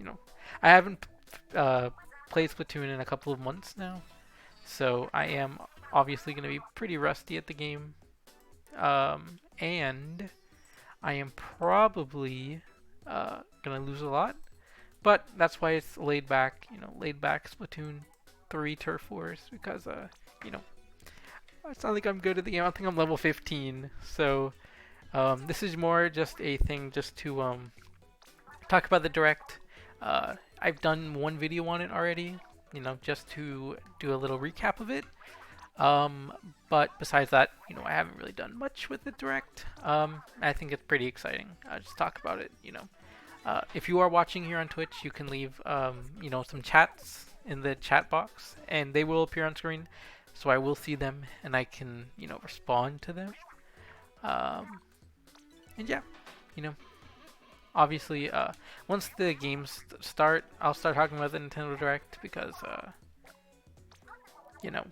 you know, I haven't played Splatoon in a couple of months now, so I am obviously going to be pretty rusty at the game. And I am probably going to lose a lot, but that's why it's laid back, laid back Splatoon 3 Turf Wars because, you know, it's not like I'm good at the game. I think I'm level 15, so this is more just a thing just to talk about the direct. I've done one video on it already, just to do a little recap of it. But besides that, I haven't really done much with the direct. I think it's pretty exciting. Just talk about it. If you are watching here on Twitch, you can leave, some chats in the chat box, and they will appear on screen. So I will see them, and I can, respond to them. And yeah, you know, obviously, once the games start, I'll start talking about the Nintendo Direct because, you know,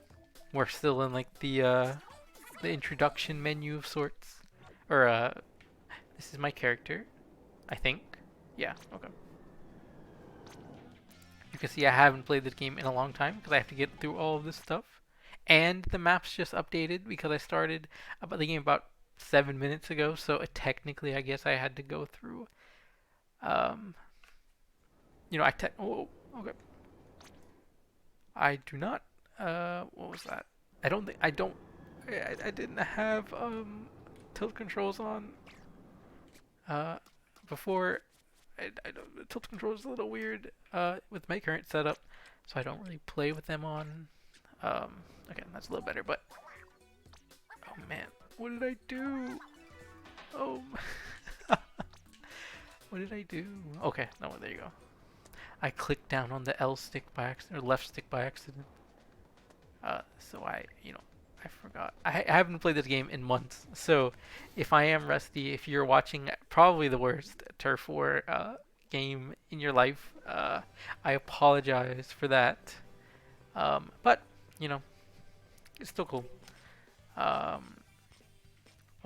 we're still in like the introduction menu of sorts. Or this is my character, I think. Yeah, okay. You can see I haven't played this game in a long time because I have to get through all of this stuff. And the map's just updated because I started about the game about 7 minutes ago, so technically I guess I had to go through. Um, oh, okay. I do not. What was that? I don't think I don't. I didn't have tilt controls on before. I don't. The tilt controls a little weird with my current setup, so I don't really play with them on. Okay, that's a little better, but oh man, what did I do? Oh, what did I do? Okay, no, there you go. I clicked down on the L stick by accident, or left stick by accident. So I forgot. I haven't played this game in months, so if I am rusty, if you're watching probably the worst Turf War game in your life, I apologize for that. But, you know, it's still cool. Um,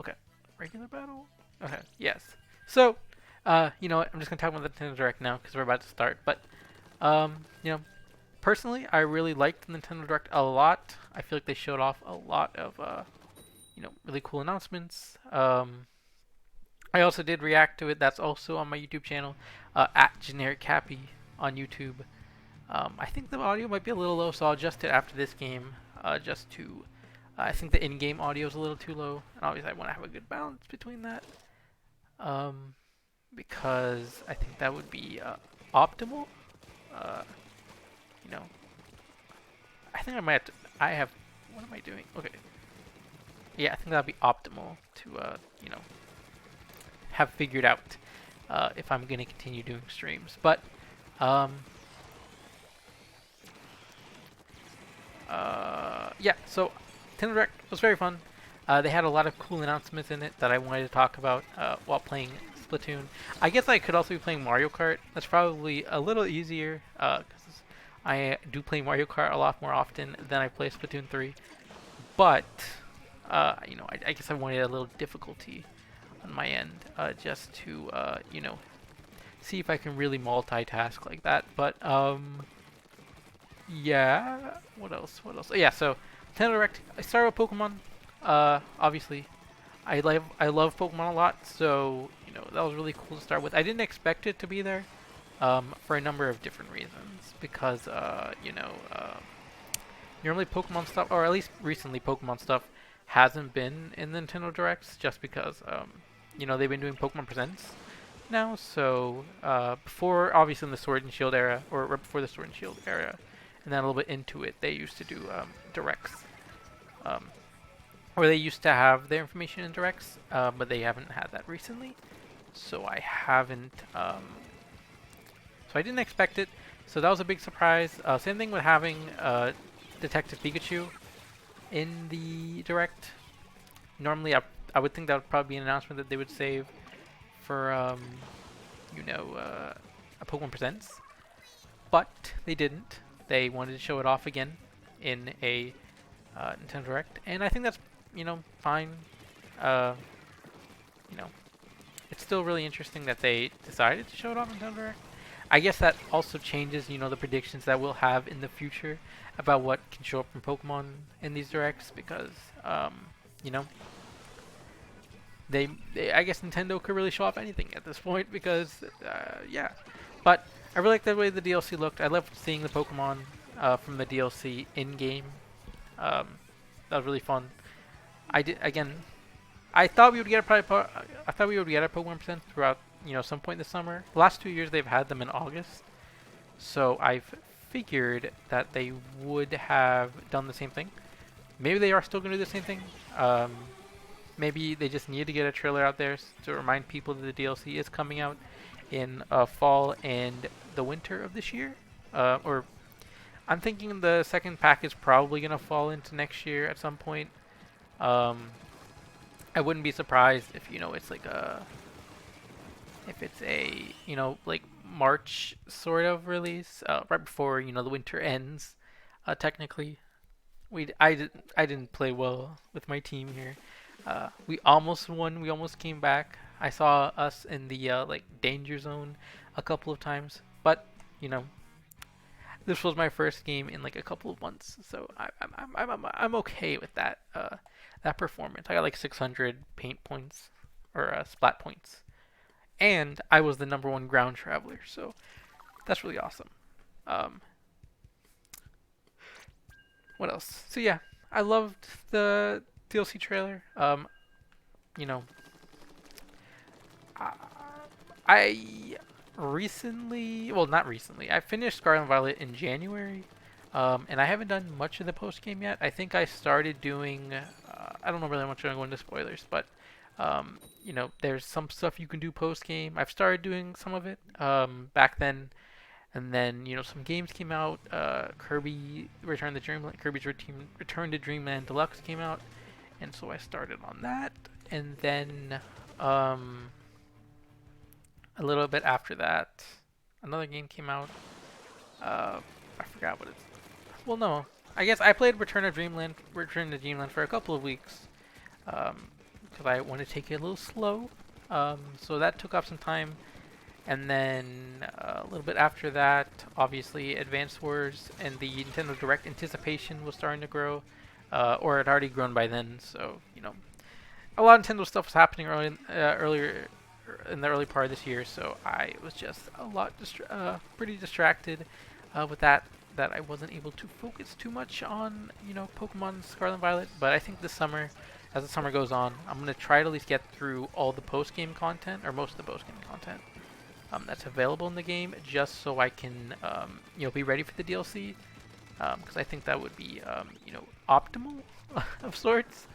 okay, regular battle? Okay, yes. So, you know what, I'm just going to talk about the Nintendo Direct now because we're about to start, but, you know, personally, I really liked the Nintendo Direct a lot. I feel like they showed off a lot of, really cool announcements. I also did react to it. That's also on my YouTube channel, at Generic Cappy on YouTube. I think the audio might be a little low, so I'll adjust it after this game, just to. I think the in-game audio is a little too low, and obviously I want to have a good balance between that, because I think that would be optimal. Uh, you know, I think I might have to, I have, what am I doing? Okay. Yeah, I think that'd be optimal to, have figured out if I'm going to continue doing streams. But, yeah, so Nintendo Direct was very fun. They had a lot of cool announcements in it that I wanted to talk about while playing Splatoon. I guess I could also be playing Mario Kart. That's probably a little easier because I do play Mario Kart a lot more often than I play Splatoon 3. But, I guess I wanted a little difficulty on my end just to, see if I can really multitask like that. But, yeah, what else? Oh, yeah, so Nintendo Direct. I started with Pokemon. Obviously, I love Pokemon a lot, so that was really cool to start with. I didn't expect it to be there, for a number of different reasons. Because normally Pokemon stuff, or at least recently Pokemon stuff, hasn't been in the Nintendo Directs, just because they've been doing Pokemon Presents now. So before, obviously in the Sword and Shield era, or right before the Sword and Shield era, and then a little bit into it, they used to do directs, or they used to have their information in directs, but they haven't had that recently. So I haven't. So I didn't expect it. So that was a big surprise. Same thing with having Detective Pikachu in the direct. Normally, I would think that would probably be an announcement that they would save for a Pokemon Presents, but they didn't. They wanted to show it off again in a Nintendo Direct, and I think that's fine. It's still really interesting that they decided to show it off in Nintendo Direct. I guess that also changes, the predictions that we'll have in the future about what can show up from Pokemon in these directs because, you know, I guess Nintendo could really show off anything at this point because, yeah. But I really like the way the DLC looked. I loved seeing the Pokemon from the DLC in game. Um, that was really fun. I did again. I thought we would get I thought we would get a Pokemon present throughout, some point this summer. The last 2 years they've had them in August, so I've figured that they would have done the same thing. Maybe they are still going to do the same thing. Maybe they just need to get a trailer out there to remind people that the DLC is coming out in fall and the winter of this year. Or I'm thinking the second pack is probably going to fall into next year at some point. I wouldn't be surprised if it's like if it's a like March sort of release, right before the winter ends. Technically, I didn't play well with my team here. We almost won. We almost came back. I saw us in the like danger zone a couple of times, but you know this was my first game in like a couple of months, so I'm okay with that that performance. I got like 600 paint points or splat points, and I was the #1 ground traveler, so that's really awesome. Um, what else? So yeah, I loved the DLC trailer. You know, I, I recently, well, not recently. I finished Scarlet and Violet in January, and I haven't done much of the post game yet. I think I started doing. I don't know really much. I'm going to go into spoilers, but there's some stuff you can do post game. I've started doing some of it back then, and then some games came out. Kirby Return to Dreamland, Return to Dreamland Deluxe came out, and so I started on that, and then a little bit after that, another game came out. I forgot what it's. Well, no, I guess I played Return to Dreamland for a couple of weeks, because I wanted to take it a little slow. So that took up some time, and then a little bit after that, obviously, Advance Wars and the Nintendo Direct anticipation was starting to grow, or it had already grown by then. So a lot of Nintendo stuff was happening earlier in the early part of this year, so I was just pretty distracted with that I wasn't able to focus too much on Pokemon Scarlet and Violet. But I think this summer, as the summer goes on, I'm gonna try to at least get through all the post game content, or most of the post game content that's available in the game, just so I can be ready for the DLC, because I think that would be optimal of sorts.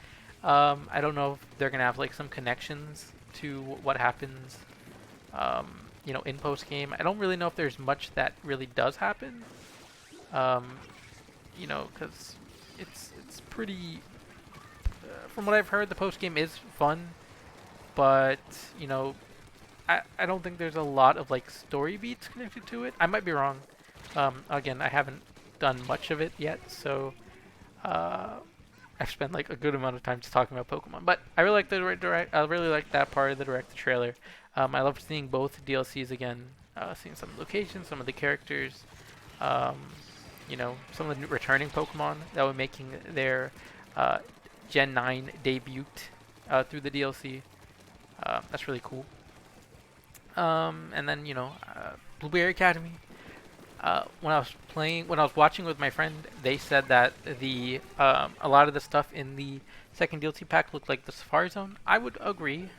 I don't know if they're gonna have like some connections to what happens, in post game. I don't really know if there's much that really does happen, because it's pretty. From what I've heard, the post game is fun, but I don't think there's a lot of like story beats connected to it. I might be wrong. Again, I haven't done much of it yet, so I've spent like a good amount of time just talking about Pokemon. But I really like the direct. I really like that part of the direct, the trailer. I loved seeing both DLCs again, seeing some locations, some of the characters, some of the new returning Pokemon that were making their Gen 9 debut through the DLC. That's really cool. And then Blueberry Academy. When I was watching with my friend, they said that the a lot of the stuff in the second DLC pack looked like the Safari Zone. I would agree.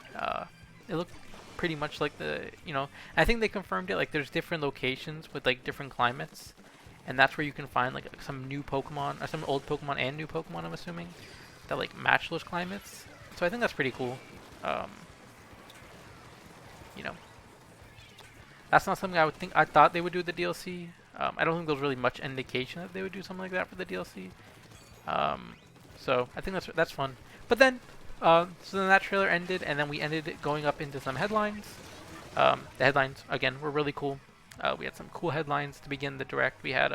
It looked pretty much like I think they confirmed it. Like there's different locations with like different climates, and that's where you can find like some new Pokemon or some old Pokemon and new Pokemon. I'm assuming that like match those climates. So I think that's pretty cool. That's not something I thought they would do with the DLC. I don't think there was really much indication that they would do something like that for the DLC. So I think that's fun. But then, so then that trailer ended, and then we ended going up into some headlines. The headlines again were really cool. We had some cool headlines to begin the direct. We had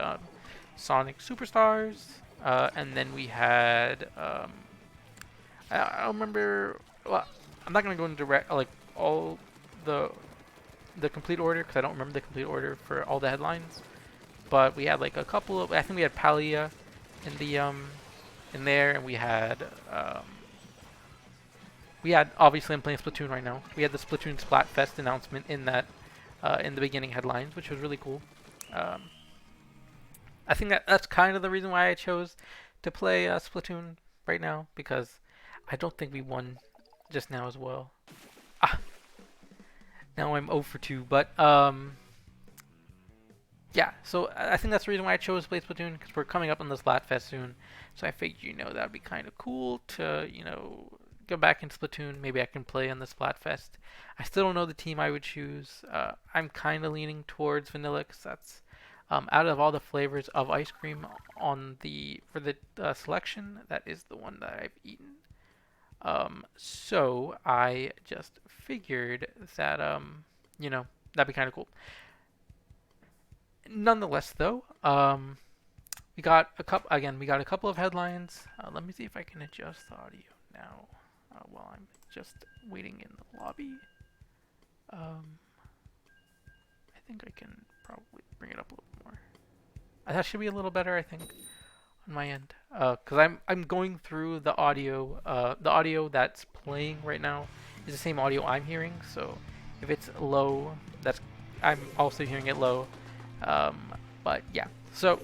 Sonic Superstars, and then we had I don't remember. Well, I'm not gonna go into direct like all the the complete order because I don't remember the complete order for all the headlines. But we had like a couple of. I think we had Palia in the in there, and we had obviously I'm playing Splatoon right now. We had the Splatoon Splatfest announcement in that in the beginning headlines, which was really cool. Um, I think that's kind of the reason why I chose to play Splatoon right now because I don't think we won just now as well. Ah, now I'm 0 for 2, but yeah, so I think that's the reason why I chose to play Splatoon because we're coming up on this Splatfest soon. So I figured, that'd be kind of cool to, go back into Splatoon. Maybe I can play on the Splatfest. I still don't know the team I would choose. I'm kind of leaning towards vanilla because that's out of all the flavors of ice cream for the selection, that is the one that I've eaten. So I just figured that that'd be kind of cool. Nonetheless, though, we got a couple again. We got a couple of headlines. Let me see if I can adjust the audio now while I'm just waiting in the lobby. I think I can probably bring it up a little more. That should be a little better, I think, on my end. Because I'm going through the audio. The audio that's playing right now is the same audio I'm hearing. So if it's low, I'm also hearing it low. But yeah, so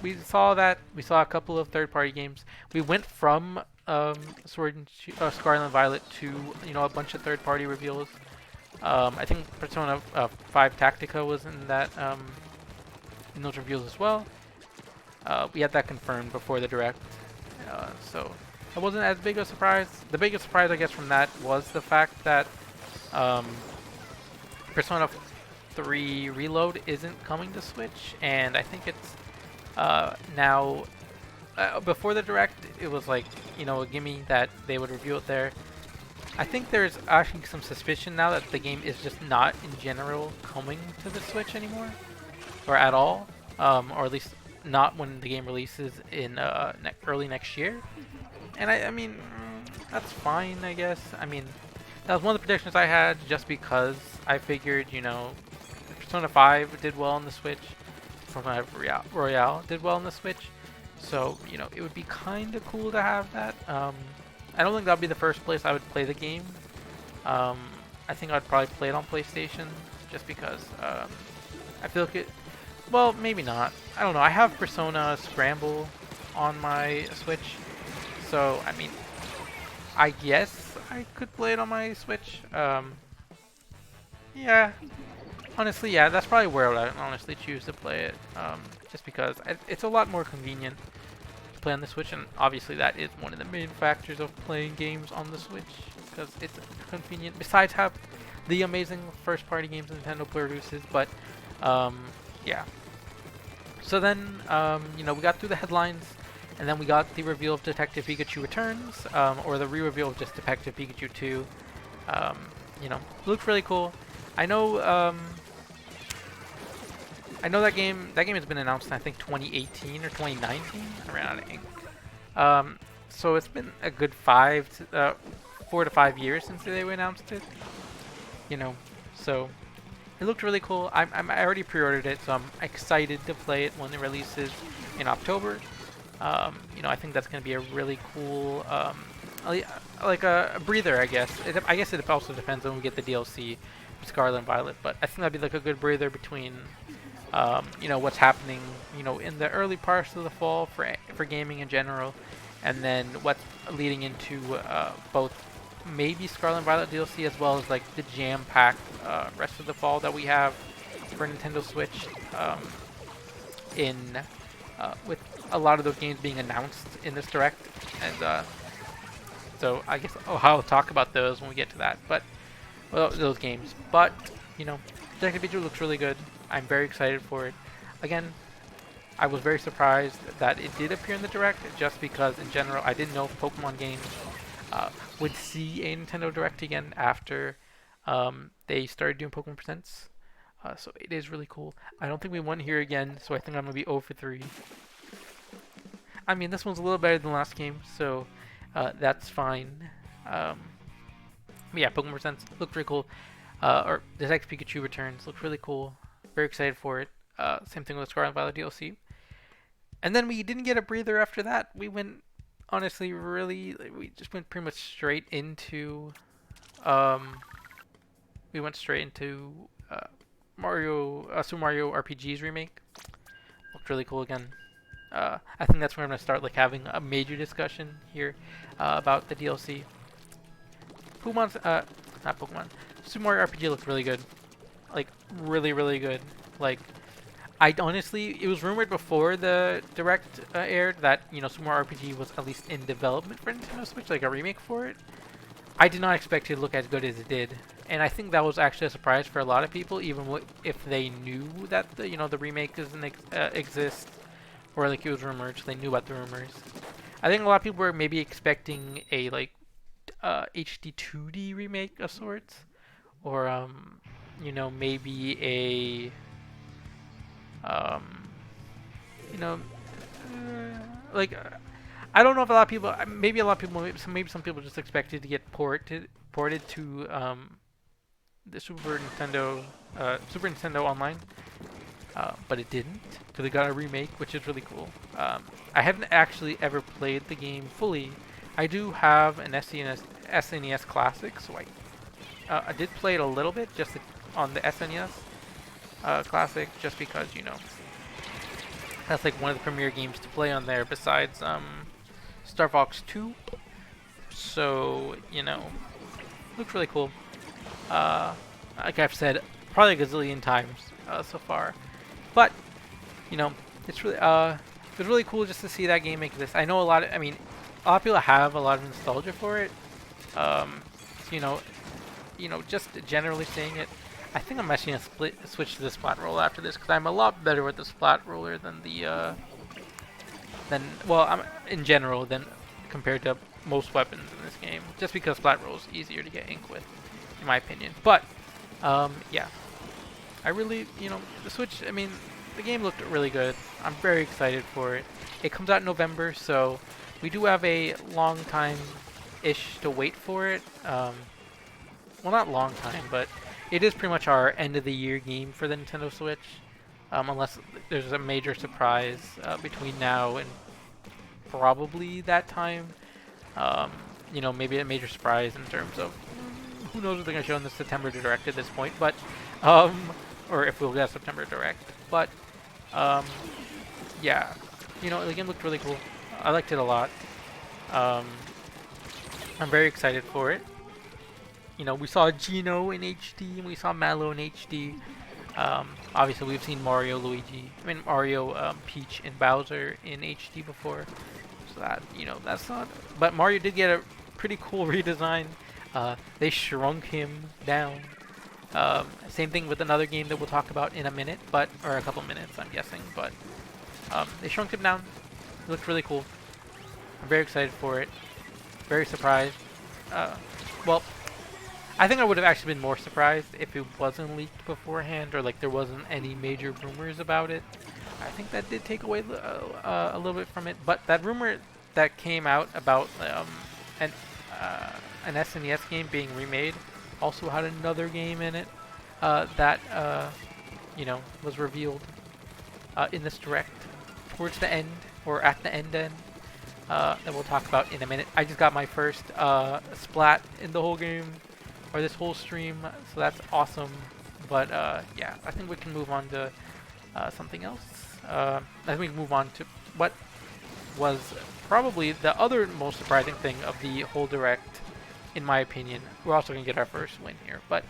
we saw that. We saw a couple of third-party games. We went from Scarlet and Violet to a bunch of third-party reveals. I think Persona 5 Tactica was in that in those reveals as well. We had that confirmed before the direct, so it wasn't as big a surprise. The biggest surprise, I guess, from that was the fact that Persona 3 Reload isn't coming to Switch, and I think it's now. Before the direct, it was like a gimme that they would reveal it there. I think there's actually some suspicion now that the game is just not in general coming to the Switch anymore, or at all, or at least not when the game releases in early next year. And I mean, that's fine, I guess. I mean, that was one of the predictions I had, just because I figured, Persona 5 did well on the Switch, Persona 5 Royale did well on the Switch, so it would be kind of cool to have that. I don't think that would be the first place I would play the game. I think I'd probably play it on PlayStation, just because I feel like it. Well, maybe not. I don't know. I have Persona Scramble on my Switch, so I mean, I guess I could play it on my Switch. Yeah, honestly, yeah, that's probably where I would honestly choose to play it. Just because it's a lot more convenient to play on the Switch, and obviously that is one of the main factors of playing games on the Switch, because it's convenient. Besides have the amazing first-party games Nintendo produces, but yeah. So then, we got through the headlines, and then we got the reveal of Detective Pikachu Returns, or the re-reveal of just Detective Pikachu 2. Looked really cool. I know that game has been announced in, I think, 2018 or 2019, around Inc. So it's been a good 4 to 5 years since they announced it. So it looked really cool. I already pre-ordered it, so I'm excited to play it when it releases in October. I think that's going to be a really cool, like a breather, I guess. I guess it also depends on when we get the DLC for Scarlet and Violet, but I think that'd be like a good breather between, what's happening, in the early parts of the fall for gaming in general, and then what's leading into both maybe Scarlet and Violet DLC, as well as like the jam-packed rest of the fall that we have for Nintendo Switch, with a lot of those games being announced in this direct, and so I guess I'll talk about those when we get to that. But those games. But Detective Pikachu looks really good. I'm very excited for it. Again, I was very surprised that it did appear in the direct, just because in general I didn't know if Pokemon games would see a Nintendo Direct again after they started doing Pokemon Presents. So it is really cool. I don't think we won here again, so I think I'm going to be 0 for 3. I mean, this one's a little better than the last game, so that's fine. But yeah, Pokemon Presents looked pretty cool. Or Detective Pikachu Returns. Looks really cool. Very excited for it. Same thing with Scarlet Violet DLC. And then we didn't get a breather after that. We went, honestly, really, we just went pretty much straight into, um, we went straight into Super Mario RPG's remake. Looked really cool again. I think that's where I'm gonna start like having a major discussion here about the DLC. Pokemon's, not Pokemon. Super Mario RPG looked really good. Like, really, really good. Like, I honestly, it was rumored before the direct aired that Super Mario RPG was at least in development for Nintendo Switch, like a remake for it. I did not expect it to look as good as it did, and I think that was actually a surprise for a lot of people, even if they knew that the remake doesn't exist, or like it was rumored, so they knew about the rumors. I think a lot of people were maybe expecting a like HD 2D remake of sorts, or maybe a you know like I don't know if a lot of people, maybe a lot of people, maybe some people just expected to get ported to the Super Nintendo Online, but it didn't because it got a remake, which is really cool. I haven't actually ever played the game fully. I do have an SNES Classic, so I did play it a little bit just on the SNES Classic, just because that's like one of the premier games to play on there besides Star Fox 2. So looks really cool. Like I've said probably a gazillion times so far, but it's really it was really cool just to see that game exist. I know a lot of people have a lot of nostalgia for it. Um, so, just generally saying it, I think I'm actually gonna switch to the splat roller after this because I'm a lot better with the splat roller than I'm in general than compared to most weapons in this game. Just because splat roll is easier to get ink with, in my opinion. But yeah, I really the Switch. I mean, the game looked really good. I'm very excited for it. It comes out in November, so we do have a long time-ish to wait for it. Well, not long time, but it is pretty much our end of the year game for the Nintendo Switch. Unless there's a major surprise between now and probably that time. Maybe a major surprise in terms of who knows what they're gonna show in the September Direct at this point, but or if we'll get a September Direct. But yeah, the game looked really cool. I liked it a lot. Um, I'm very excited for it. We saw Gino in HD and we saw Mallow in HD. Obviously, we've seen Mario, Peach, and Bowser in HD before. So that's not. But Mario did get a pretty cool redesign. They shrunk him down. Same thing with another game that we'll talk about in a minute, or a couple minutes, I'm guessing. But they shrunk him down. It looks really cool. I'm very excited for it. Very surprised. Well, I think I would have actually been more surprised if it wasn't leaked beforehand, or like there wasn't any major rumors about it. I think that did take away a little bit from it. But that rumor that came out about an SNES game being remade also had another game in it that was revealed in this direct towards the end, or at the end that we'll talk about in a minute. I just got my first splat in the whole game, or this whole stream, so that's awesome. But yeah, I think we can move on to something else. I think we can move on to what was probably the other most surprising thing of the whole direct, in my opinion. We're also going to get our first win here, but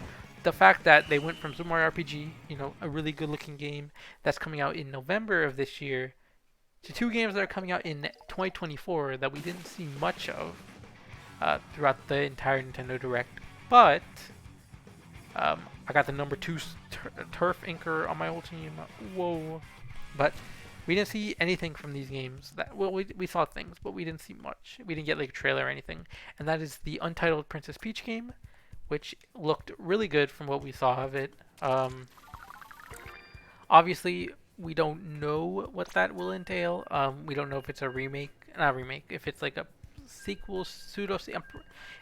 the fact that they went from Super Mario RPG, a really good looking game that's coming out in November of this year, to two games that are coming out in 2024 that we didn't see much of throughout the entire Nintendo Direct. But I got the number 2 turf inker on my whole team. Whoa. But we didn't see anything from these games. We saw things, but we didn't see much. We didn't get like a trailer or anything. And that is the Untitled Princess Peach game, which looked really good from what we saw of it. Obviously, we don't know what that will entail. We don't know if it's a remake, not remake, if it's like sequel, pseudo.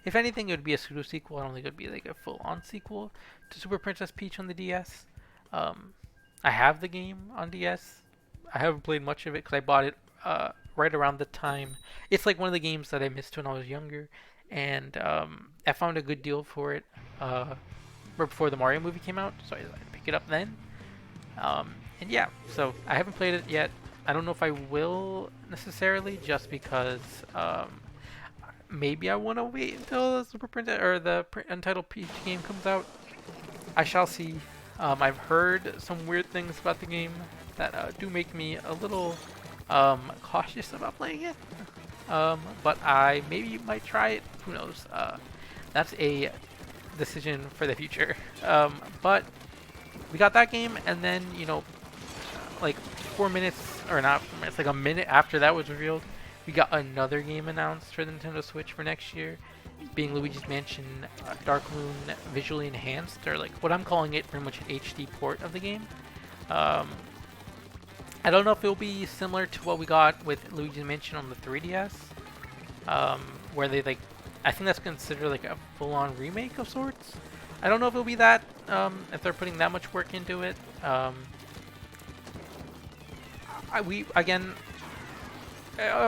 If anything, it would be a pseudo sequel. I don't think it would be like a full-on sequel to Super Princess Peach on the DS. Um, I have the game on DS. I haven't played much of it because I bought it right around the time. It's like one of the games that I missed when I was younger, and I found a good deal for it right before the Mario movie came out, so I picked it up then. And yeah, so I haven't played it yet. I don't know if I will necessarily, just because maybe I want to wait until the Super Princess or the Untitled Peach game comes out. I shall see. I've heard some weird things about the game that do make me a little cautious about playing it. But I maybe might try it. Who knows? That's a decision for the future. But we got that game, and then like 4 minutes, or not 4 minutes, like a minute after that was revealed, we got another game announced for the Nintendo Switch for next year, being Luigi's Mansion Dark Moon visually enhanced, or like what I'm calling it, pretty much an HD port of the game. I don't know if it'll be similar to what we got with Luigi's Mansion on the 3DS, where they I think that's considered like a full-on remake of sorts. I don't know if it'll be that, if they're putting that much work into it. I'm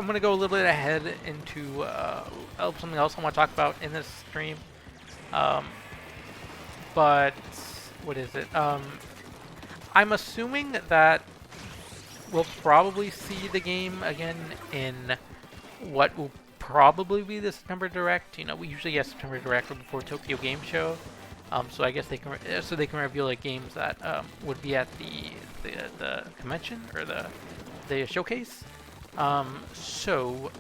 gonna go a little bit ahead into something else I want to talk about in this stream. But what is it? I'm assuming that we'll probably see the game again in what will probably be the September Direct. We usually get September Direct before Tokyo Game Show. So I guess they can reveal like games that would be at the convention or the showcase. So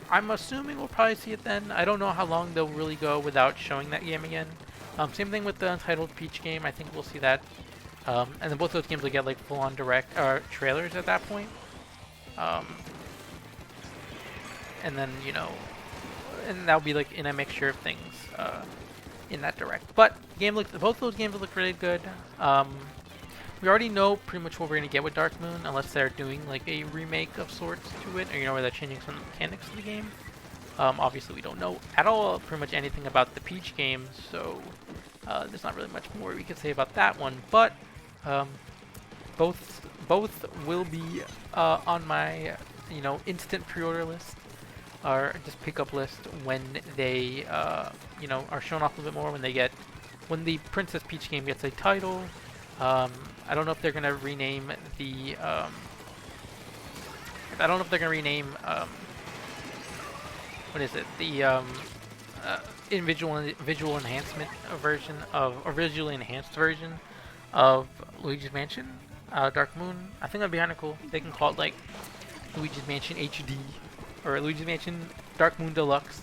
I'm assuming we'll probably see it then. I don't know how long they'll really go without showing that game again. Same thing with the Untitled Peach game. I think we'll see that. And then both those games will get like full-on direct trailers at that point. And then and that'll be like in a mixture of things in that direct. But both those games look really good. We already know pretty much what we're gonna get with Dark Moon, unless they're doing like a remake of sorts to it, or where they're changing some mechanics of the game. Obviously, we don't know at all pretty much anything about the Peach game, so there's not really much more we can say about that one. But both will be on my instant pre-order list, or just pickup list when they are shown off a little bit more, when the Princess Peach game gets a title. I don't know if they're gonna rename the what is it, the visual enhancement version of, or visually enhanced version of Luigi's Mansion Dark Moon. I think that'd be kind of cool. They can call it like Luigi's Mansion HD or Luigi's Mansion Dark Moon Deluxe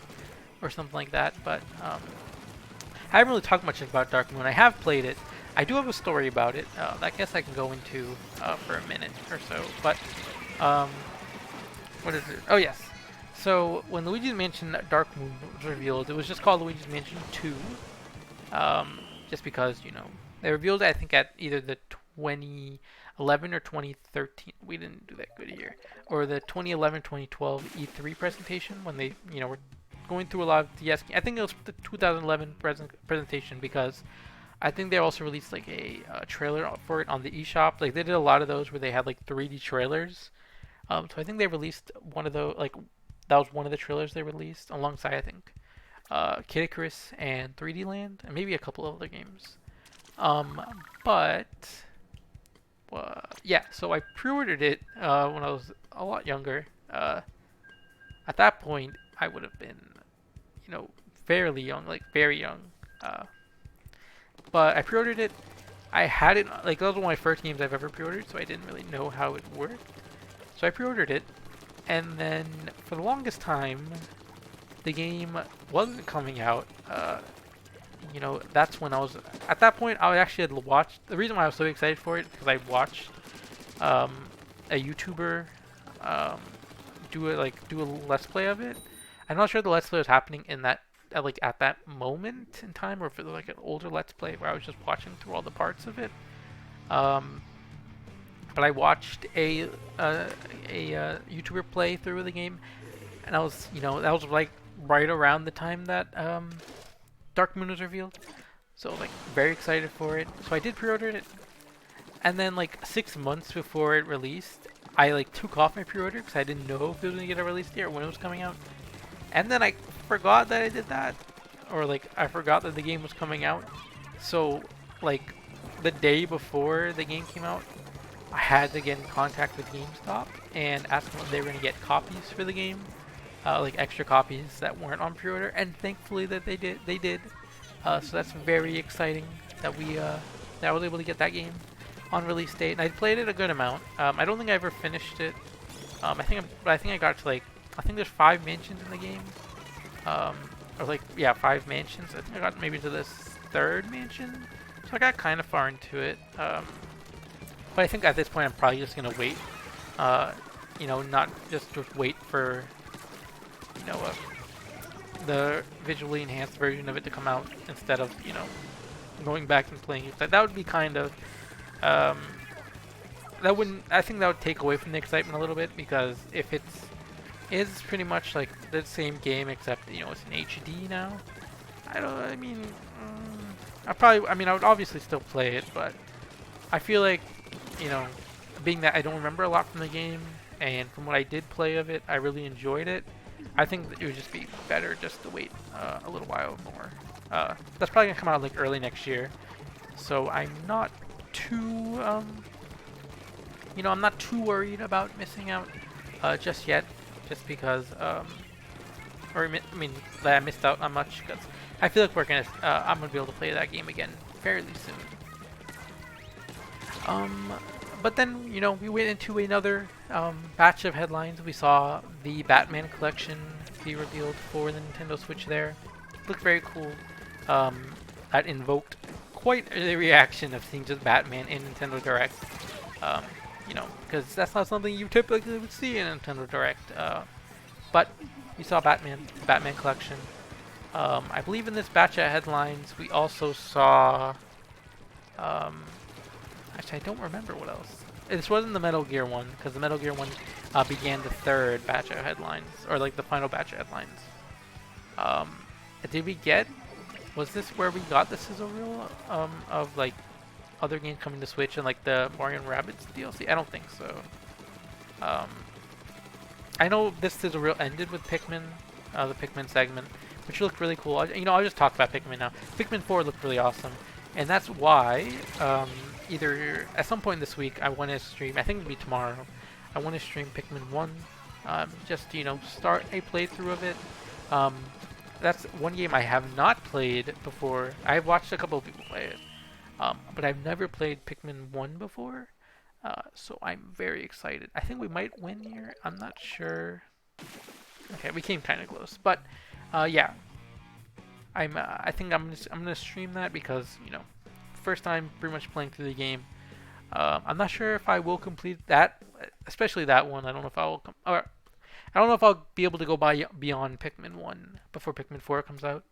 or something like that. But I haven't really talked much about Dark Moon. I have played it. I do have a story about it that I guess I can go into for a minute or so. But what is it? Oh yes. So when Luigi's Mansion Dark Moon was revealed, it was just called Luigi's Mansion 2. Just because they revealed it, I think, at either the 2011 or 2013. We didn't do that good a year. Or the 2011-2012 E3 presentation, when they were going through a lot of DS. I think it was the 2011 presentation, because I think they also released like a trailer for it on the eShop. Like they did a lot of those where they had like 3D trailers. So I think they released one of those. Like that was one of the trailers they released alongside, I think, Kid Icarus and 3D Land, and maybe a couple of other games. But yeah. So I pre-ordered it when I was a lot younger. At that point, I would have been, fairly young, like very young. But I pre-ordered it. I had it, like, that was one of my first games I've ever pre-ordered, so I didn't really know how it worked. So I pre-ordered it, and then for the longest time, the game wasn't coming out. That's when at that point, I actually had watched, the reason why I was so excited for it, because I watched a YouTuber do a Let's Play of it. I'm not sure the Let's Play was happening in that, at that moment in time, or if it was like an older Let's Play where I was just watching through all the parts of it. But I watched a YouTuber play through the game, and I was, that was like right around the time that Dark Moon was revealed. So like very excited for it. So I did pre-order it, and then like 6 months before it released, I like took off my pre-order because I didn't know if it was gonna get a release date or when it was coming out. And then I forgot that I did that, or like I forgot that the game was coming out. So like the day before the game came out, I had to get in contact with GameStop and ask them if they were gonna get copies for the game, like extra copies that weren't on pre-order, and thankfully that they did. They did. So that's very exciting that that I was able to get that game on release date. And I played it a good amount. I don't think I ever finished it. I think I got to like, I think there's 5 mansions in the game. Or like, yeah, 5 mansions. I think I got maybe to this 3rd mansion. So I got kind of far into it. But I think at this point I'm probably just gonna wait. Not just wait for, the visually enhanced version of it to come out instead of, going back and playing it. That would be kind of, I think that would take away from the excitement a little bit, because if it's pretty much like the same game except, it's in HD now. I would obviously still play it, but I feel like, being that I don't remember a lot from the game, and from what I did play of it, I really enjoyed it. I think that it would just be better just to wait a little while more. That's probably gonna come out like early next year, so I'm not too, I'm not too worried about missing out just yet, just because, that I missed out on much, because I feel like I'm gonna be able to play that game again fairly soon. But then, we went into another batch of headlines. We saw the Batman collection be revealed for the Nintendo Switch there. Looked very cool. That invoked quite a reaction of seeing just Batman in Nintendo Direct. Because that's not something you typically would see in Nintendo Direct. But we saw Batman collection. I believe in this batch of headlines, we also saw... Actually, I don't remember what else. This wasn't the Metal Gear one, because the Metal Gear one began the 3rd batch of headlines, or like the final batch of headlines. Was this where we got the sizzle reel of like other games coming to Switch and like the Mario and Rabbids DLC? I don't think so. I know this sizzle reel ended with Pikmin, the Pikmin segment, which looked really cool. I'll just talk about Pikmin now. Pikmin 4 looked really awesome, and that's why either at some point this week I want to stream, I think it'll be tomorrow, I want to stream Pikmin 1, just start a playthrough of it. That's one game I have not played before. I've watched a couple of people play it, but I've never played Pikmin 1 before, so I'm very excited. I think we might win here, I'm not sure. Okay, we came kind of close, but yeah, I think I'm gonna stream that because first time pretty much playing through the game. I'm not sure if I will complete that, especially that one. I don't know if I'll be able to go beyond Pikmin 1 before Pikmin 4 comes out.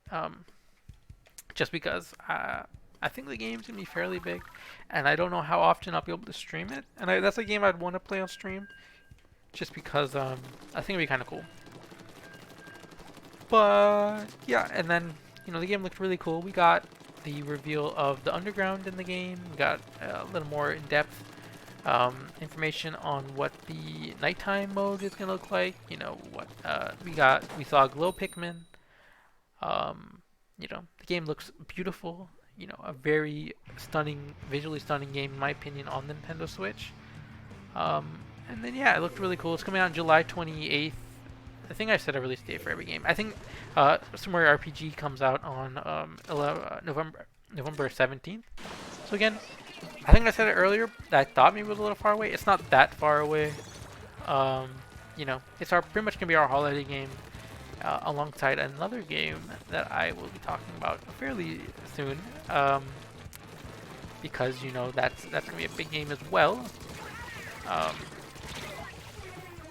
Just because I think the game's gonna be fairly big, and I don't know how often I'll be able to stream it. And that's a game I'd want to play on stream, just because I think it'd be kind of cool. But yeah, and then the game looked really cool. We got the reveal of the underground in the game. We got a little more in-depth information on what the nighttime mode is gonna look like. We saw glow Pikmin. The game looks beautiful. A very stunning, visually stunning game in my opinion on the Nintendo Switch. And then yeah, it looked really cool. It's coming out on July 28th. I think I set a release date for every game. I think Somewhere RPG comes out on November 17th. So again, I think I said it earlier that I thought maybe it was a little far away. It's not that far away. It's pretty much gonna be our holiday game, alongside another game that I will be talking about fairly soon. Because that's gonna be a big game as well.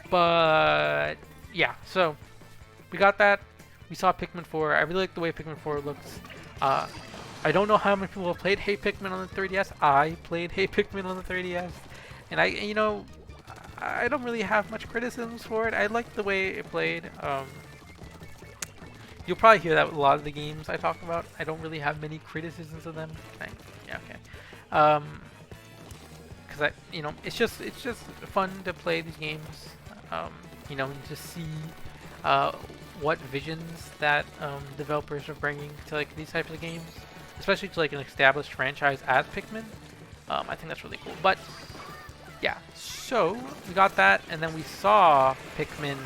But yeah, so we got that. We saw Pikmin 4. I really like the way Pikmin 4 looks. I don't know how many people have played Hey Pikmin on the 3DS. I played Hey Pikmin on the 3DS, and I don't really have much criticisms for it. I like the way it played. You'll probably hear that with a lot of the games I talk about. I don't really have many criticisms of them. Yeah, okay. Because it's just fun to play these games. And to see what visions that developers are bringing to like these types of games, especially to like an established franchise as Pikmin. I think that's really cool. But yeah, so we got that, and then we saw Pikmin.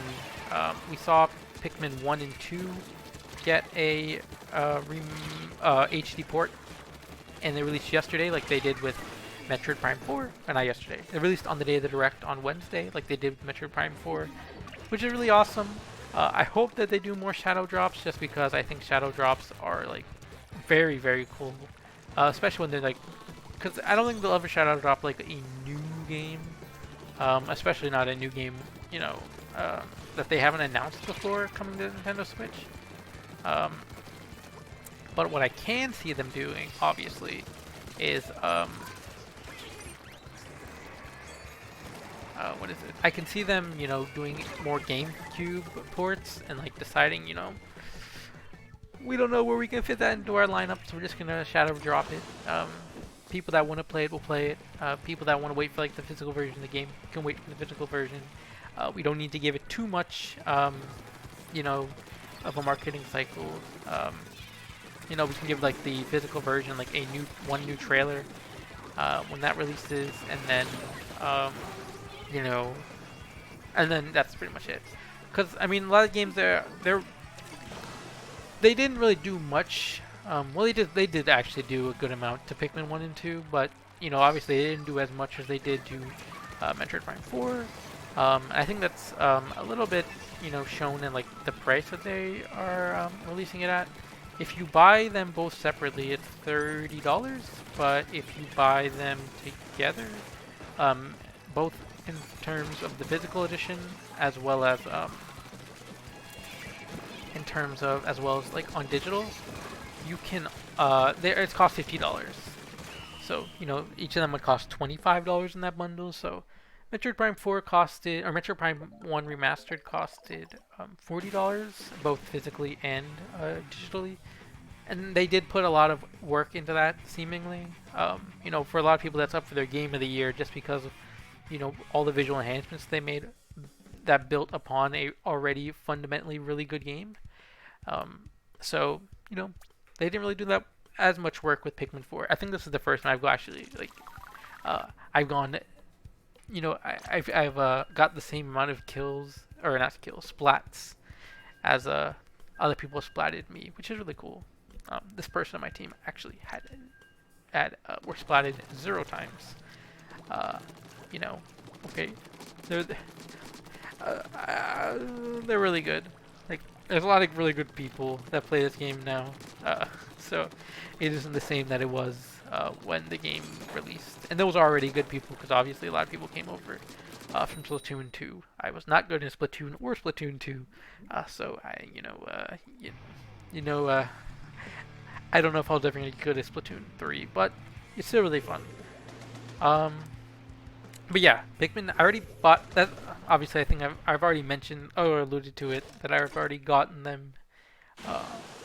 We saw Pikmin 1 and 2 get a HD port, and they released yesterday, like they did with Metroid Prime 4. Or not yesterday. They released on the day of the Direct on Wednesday, like they did with Metroid Prime 4, which is really awesome. I hope that they do more shadow drops, just because I think shadow drops are like very, very cool, especially when they're like, because I don't think they'll ever shadow drop like a new game, especially not a new game, that they haven't announced before coming to Nintendo Switch. But what I can see them doing, obviously, is what is it? I can see them, doing more GameCube ports and like deciding, we don't know where we can fit that into our lineup, so we're just gonna shadow drop it. People that want to play it will play it. People that want to wait for like the physical version of the game can wait for the physical version. We don't need to give it too much, of a marketing cycle. We can give like the physical version like one new trailer when that releases, and then and then that's pretty much it. Because I mean, a lot of games they didn't really do much. Well, they did actually do a good amount to Pikmin 1 and 2, but obviously they didn't do as much as they did to Metroid Prime 4. I think that's a little bit shown in like the price that they are releasing it at. If you buy them both separately, it's $30, but if you buy them together, both in terms of the physical edition as well as like on digital, you can it's cost $50. So each of them would cost $25 in that bundle. So Metroid Prime 4 costed, or Metroid Prime 1 Remastered costed $40, both physically and digitally. And they did put a lot of work into that, seemingly. For a lot of people, that's up for their game of the year, just because of all the visual enhancements they made that built upon a already fundamentally really good game. So they didn't really do that as much work with Pikmin 4. I think this is the first time I've actually I've gone. I've got the same amount of kills, or not kills, splats, as other people splatted me, which is really cool. This person on my team actually were splatted 0 times. Okay, they're really good. Like, there's a lot of really good people that play this game now, so it isn't the same that it was when the game released. And those are already good people, because obviously a lot of people came over from Splatoon 2. I was not good in Splatoon or Splatoon 2, so I I don't know if I was ever going to get good at Splatoon 3, but it's still really fun. But yeah, Pikmin, I already bought that. Obviously, I think I've already mentioned or alluded to it, that I've already gotten them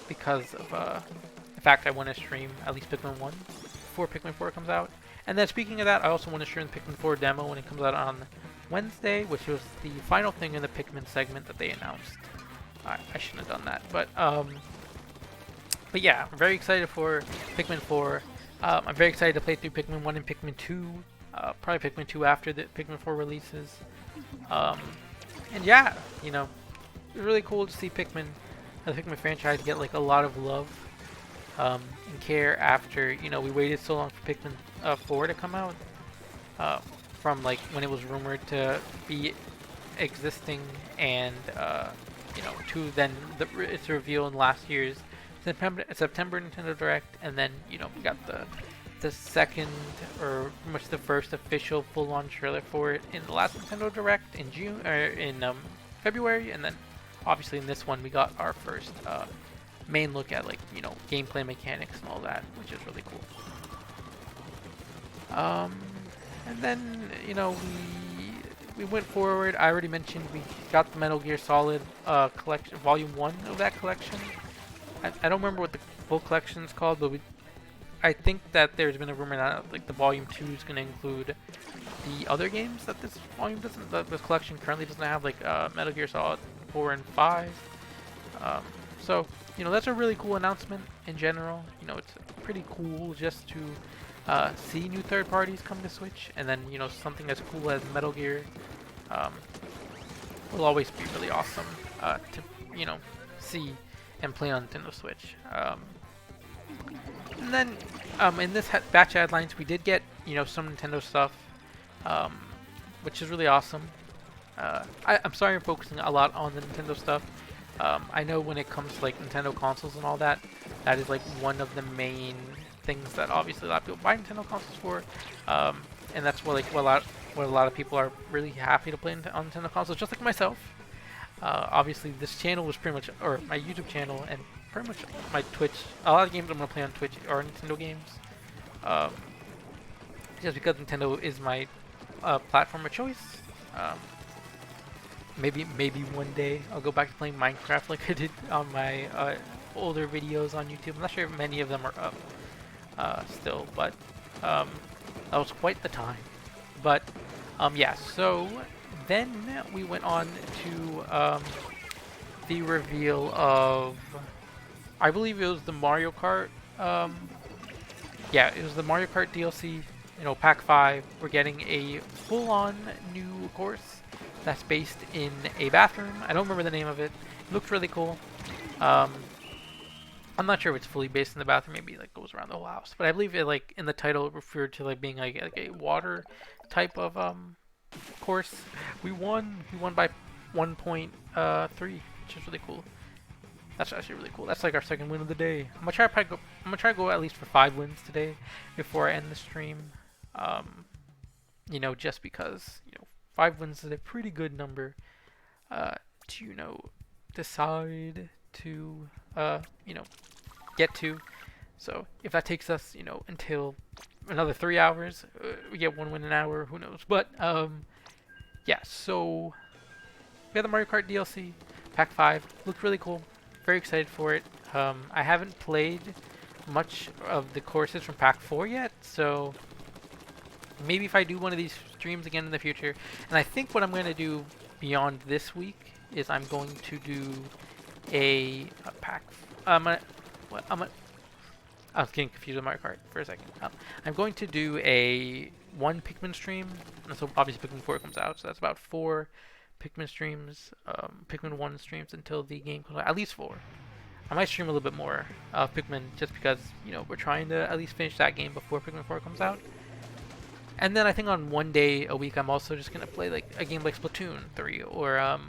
because of the fact I want to stream at least Pikmin 1 before Pikmin 4 comes out. And then speaking of that, I also want to stream the Pikmin 4 demo when it comes out on Wednesday, which was the final thing in the Pikmin segment that they announced. I shouldn't have done that, but yeah, I'm very excited for Pikmin 4. I'm very excited to play through Pikmin 1 and Pikmin 2. Probably Pikmin 2 after the Pikmin 4 releases. And yeah, it's really cool to see Pikmin, the Pikmin franchise, get like a lot of love and care after, we waited so long for Pikmin 4 to come out. From like when it was rumored to be existing, and to then its reveal in last year's September Nintendo Direct, and then we got the second, or pretty much the first official full-on trailer for it in the last Nintendo Direct in February, and then obviously in this one we got our first main look at like gameplay mechanics and all that, which is really cool. And then we went forward. I already mentioned we got the Metal Gear Solid collection, Volume 1 of that collection. I don't remember what the full collection is called, but I think that there's been a rumor that like the Volume 2 is going to include the other games that this volume doesn't, that this collection currently doesn't have, like Metal Gear Solid 4 and 5. So, you know, that's a really cool announcement in general. You know, it's pretty cool just to see new third parties come to Switch, and then, you know, something as cool as Metal Gear will always be really awesome to, you know, see and play on Nintendo Switch. And then in this batch of headlines, we did get, you know, some Nintendo stuff, which is really awesome. I'm sorry I'm focusing a lot on the Nintendo stuff. I know when it comes to like Nintendo consoles and all that, that is like one of the main things that obviously a lot of people buy Nintendo consoles for, and that's what a lot of people are really happy to play on Nintendo consoles, just like myself. Obviously, this channel was pretty much, or my YouTube channel and pretty much my Twitch. A lot of games I'm gonna play on Twitch are Nintendo games, just because Nintendo is my platform of choice. Maybe one day I'll go back to playing Minecraft like I did on my older videos on YouTube. I'm not sure if many of them are up still, but that was quite the time. But yeah, so then we went on to the reveal of, I believe it was the Mario Kart. Yeah, it was the Mario Kart DLC. You know, Pack 5. We're getting a full-on new course that's based in a bathroom. I don't remember the name of it. It looked really cool. I'm not sure if it's fully based in the bathroom. Maybe like goes around the whole house. But I believe it, like in the title, it referred to like being like a water type of course. We won. We won by 1.3, which is really cool. That's actually really cool. That's like our second win of the day. I'm gonna try to go at least for 5 wins today before I end the stream. You know, just because, you know, 5 wins is a pretty good number to, you know, decide to, you know, get to. So if that takes us, you know, until another 3 hours, we get 1 win an hour, who knows. But, yeah, so we have the Mario Kart DLC, Pack 5. Looked really cool. Very excited for it. I haven't played much of the courses from Pack 4 yet, so maybe if I do one of these streams again in the future, and I think what I'm going to do beyond this week is I'm going to do a pack. I was getting confused with Mario Kart for a second. I'm going to do a 1 Pikmin stream, and so obviously Pikmin 4 comes out, so that's about 4 Pikmin streams, Pikmin 1 streams until the game comes out, at least 4. I might stream a little bit more of Pikmin just because, you know, we're trying to at least finish that game before Pikmin 4 comes out. And then I think on 1 day a week, I'm also just going to play like a game like Splatoon 3 or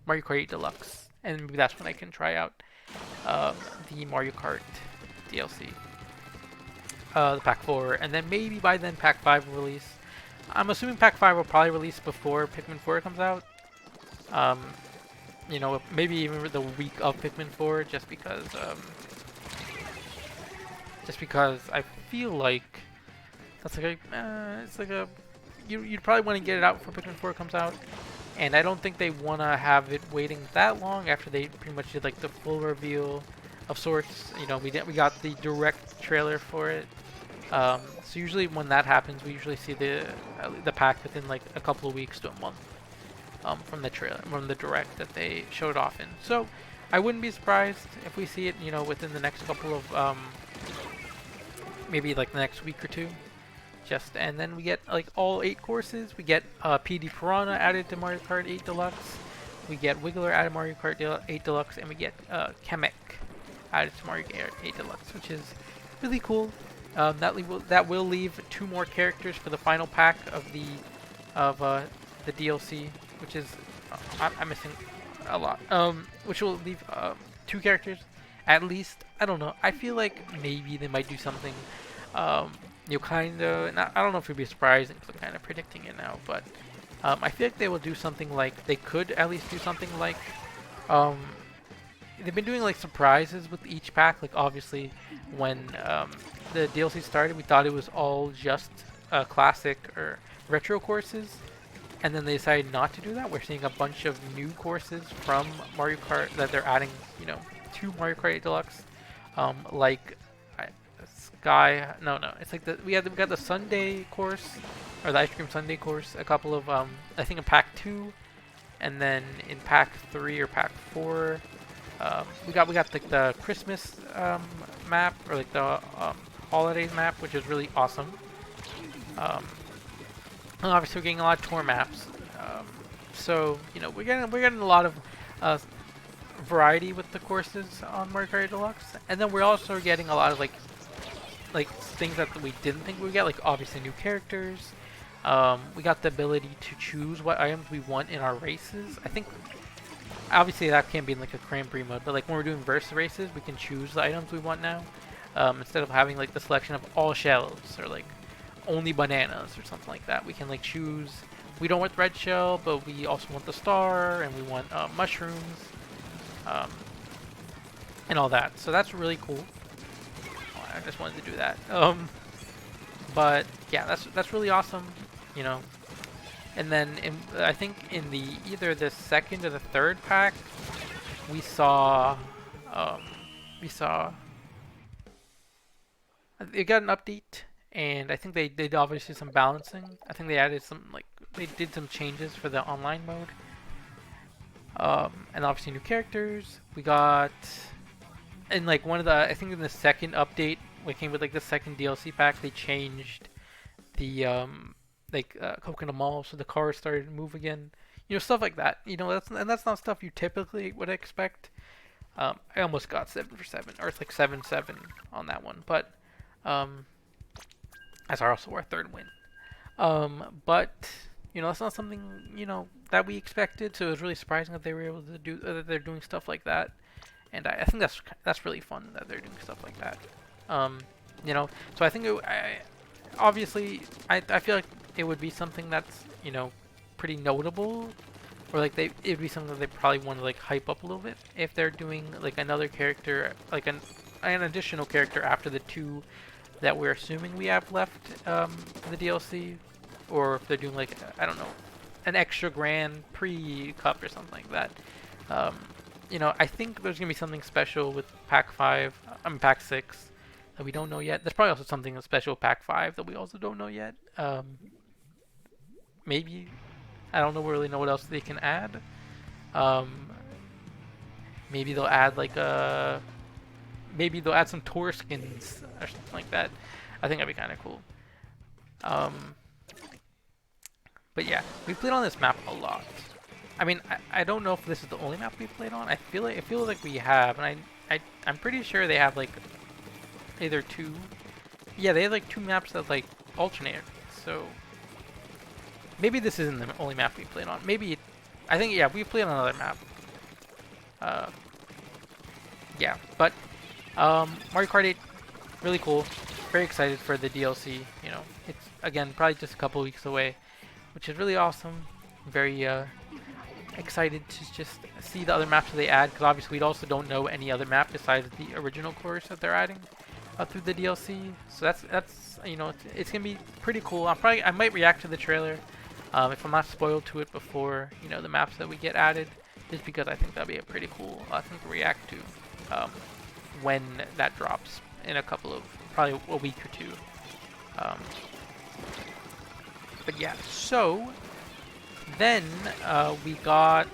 Mario Kart 8 Deluxe. And maybe that's when I can try out the Mario Kart DLC, the Pack 4. And then maybe by then Pack 5 will release. I'm assuming Pack 5 will probably release before Pikmin 4 comes out. You know, maybe even the week of Pikmin 4, just because I feel like that's like a, it's like a, you'd probably want to get it out before Pikmin 4 comes out, and I don't think they want to have it waiting that long after they pretty much did like the full reveal of sorts. You know, we got the direct trailer for it. So usually when that happens, we usually see the pack within like a couple of weeks to a month from the trailer, from the direct that they showed off in. So I wouldn't be surprised if we see it, you know, within the next couple of maybe like the next week or two. And then we get like all 8 courses. We get PD Piranha added to Mario Kart 8 Deluxe. We get Wiggler added to Mario Kart 8 Deluxe, and we get Kamek added to Mario Kart 8 Deluxe, which is really cool. That will leave 2 more characters for the final pack of the DLC, which is I'm missing a lot. Which will leave 2 characters at least. I don't know. I feel like maybe they might do something. You kind of, I don't know if it'd be surprising because I'm kind of predicting it now, but I feel like they will do something like, they could at least do something like, they've been doing like surprises with each pack. Like obviously when the DLC started, we thought it was all just classic or retro courses, and then they decided not to do that. We're seeing a bunch of new courses from Mario Kart that they're adding, to Mario Kart 8 Deluxe, like Sky. No, it's like we got the Sunday course, or the ice cream Sunday course. A couple of I think in Pack 2, and then in Pack 3 or Pack 4, we got like the Christmas map, or like the holidays map, which is really awesome. And obviously we're getting a lot of tour maps. So we're getting a lot of variety with the courses on Mario Kart Deluxe, and then we're also getting a lot of like things that we didn't think we'd get, like obviously new characters. We got the ability to choose what items we want in our races. I think obviously that can't be in like a Grand Prix mode, but like when we're doing versus races, we can choose the items we want now, instead of having like the selection of all shells or like only bananas or something like that. We can like choose. We don't want red shell, but we also want the star, and we want mushrooms, and all that. So that's really cool. I just wanted to do that. But yeah, that's really awesome, And then I think in either the second or the third pack, we saw it got an update, and I think they did obviously some balancing. I think they added they did some changes for the online mode, and obviously new characters. We got. And like I think in the second update, we came with like the second DLC pack, they changed the Coconut Mall, so the cars started to move again, stuff like that. That's not stuff you typically would expect. I almost got 7 for 7, or it's like 7-7 on that one, but that's also our third win. But that's not something that we expected, so it was really surprising that they were able to do that. They're doing stuff like that. And I think that's really fun that they're doing stuff like that. So I think obviously I feel like it would be something that's pretty notable, or like it'd be something that they probably want to like hype up a little bit if they're doing like another character, like an additional character after the two that we're assuming we have left for the DLC, or if they're doing like, I don't know, an extra Grand Prix Cup or something like that. I think there's gonna be something special with Pack 6 that we don't know yet. There's probably also something special with Pack 5 that we also don't know yet. Maybe, I don't really know what else they can add. Maybe they'll add maybe they'll add some tour skins or something like that. I think that'd be kind of cool. But yeah, we played on this map a lot. I mean, I don't know if this is the only map we played on. It feels like we have, and I'm pretty sure they have like either two. Yeah, they have like two maps that like alternate. So maybe this isn't the only map we played on. Maybe I think we played on another map. Yeah, but Mario Kart 8, really cool. Very excited for the DLC. It's again probably just a couple weeks away, which is really awesome. Very excited to just see the other maps that they add, because obviously we also don't know any other map besides the original course that they're adding through the DLC. So that's it's gonna be pretty cool. I might react to the trailer if I'm not spoiled to it before the maps that we get added, just because I think that'd be a pretty cool thing to react to when that drops in probably a week or two. But yeah, so then we got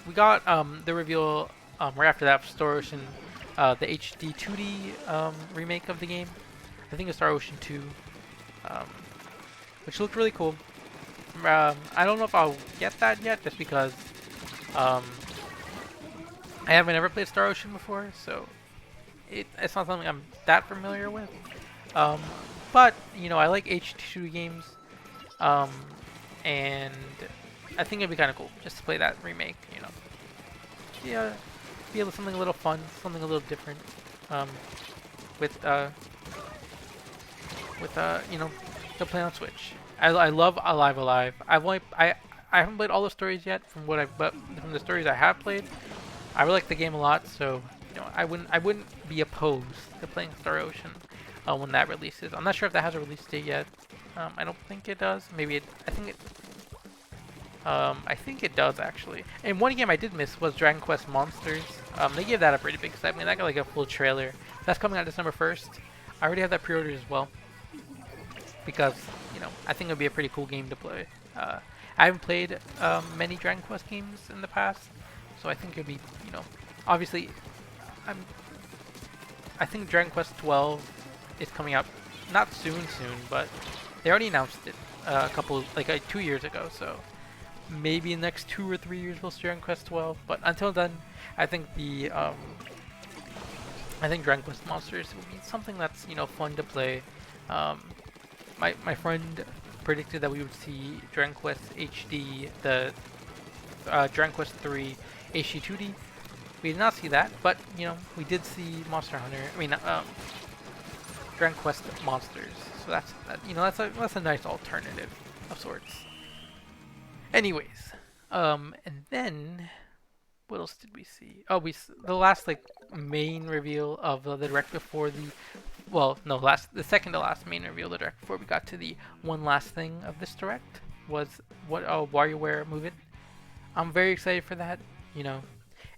the reveal right after that of Star Ocean, the HD 2D remake of the game. I think it's Star Ocean 2, which looked really cool. I don't know if I'll get that yet, just because I haven't ever played Star Ocean before, so it's not something I'm that familiar with. But I like HD 2D games. And I think it'd be kind of cool just to play that remake, Yeah, be something a little fun, something a little different, with to play on Switch. I love Alive. I haven't played all the stories yet but from the stories I have played, I really like the game a lot. So I wouldn't be opposed to playing Star Ocean when that releases. I'm not sure if that has a release date yet. I don't think it does. Maybe it. I think it does actually. And one game I did miss was Dragon Quest Monsters. They gave that a pretty big excitement. I mean, that got like a full trailer. That's coming out December 1st. I already have that pre-ordered as well because I think it'd be a pretty cool game to play. I haven't played many Dragon Quest games in the past, so I think it'd be obviously I think Dragon Quest 12 is coming out not soon, but they already announced it a couple 2 years ago. So maybe in the next 2 or 3 years we'll see Dragon Quest 12. But until then, I think Dragon Quest Monsters will be something that's fun to play. My friend predicted that we would see Dragon Quest HD, the Dragon Quest 3 HD 2D. We did not see that, but we did see Monster Hunter. I mean, Dragon Quest Monsters. So that's a nice alternative of sorts. Anyways, and then what else did we see? Oh, the last main reveal of the direct before the second to last main reveal of the direct before we got to the one last thing of this direct was WarioWare Move It. I'm very excited for that.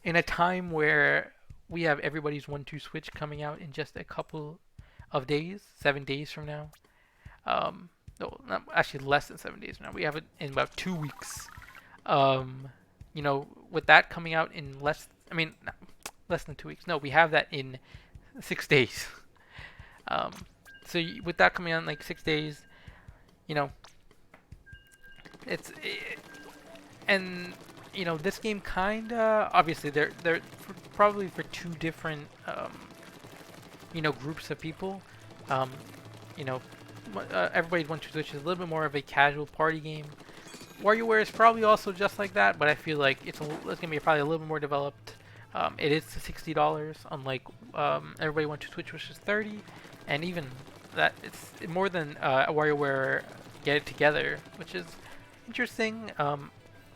In a time where we have everybody's 1-2 Switch coming out in just a couple of days, 7 days from now. No, not, actually less than 7 days from now. We have it in about 2 weeks. With that coming out in less than 2 weeks. No, we have that in 6 days. So with that coming out in 6 days, this game kinda obviously they're probably for two different groups of people. Everybody's 1-2 Switch is a little bit more of a casual party game. WarioWare is probably also just like that, but I feel like it's gonna be probably a little bit more developed. It is $60, unlike Everybody 1-2 Switch, which is $30, and even that it's more than WarioWare Get It Together, which is interesting.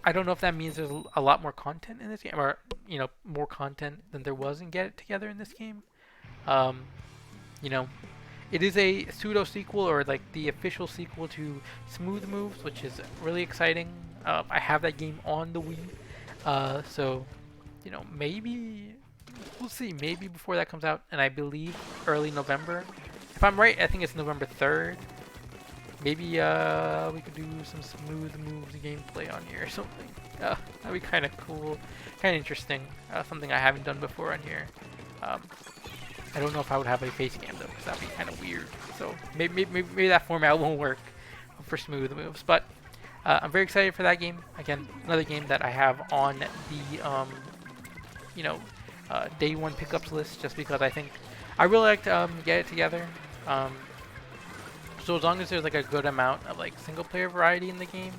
I don't know if that means there's a lot more content in this game, or more content than there was in Get It Together in this game. It is a pseudo sequel, or the official sequel to Smooth Moves, which is really exciting. I have that game on the Wii, so maybe we'll see. Maybe before that comes out, and I believe early November. If I'm right, I think it's November 3rd. Maybe we could do some Smooth Moves gameplay on here or something. That'd be kind of cool, kind of interesting. Something I haven't done before on here. I don't know if I would have a face cam though, because that'd be kind of weird. So maybe that format won't work for Smooth Moves. But I'm very excited for that game. Again, another game that I have on the day one pickups list, just because I think I really like to Get It Together. So as long as there's a good amount of single player variety in the game,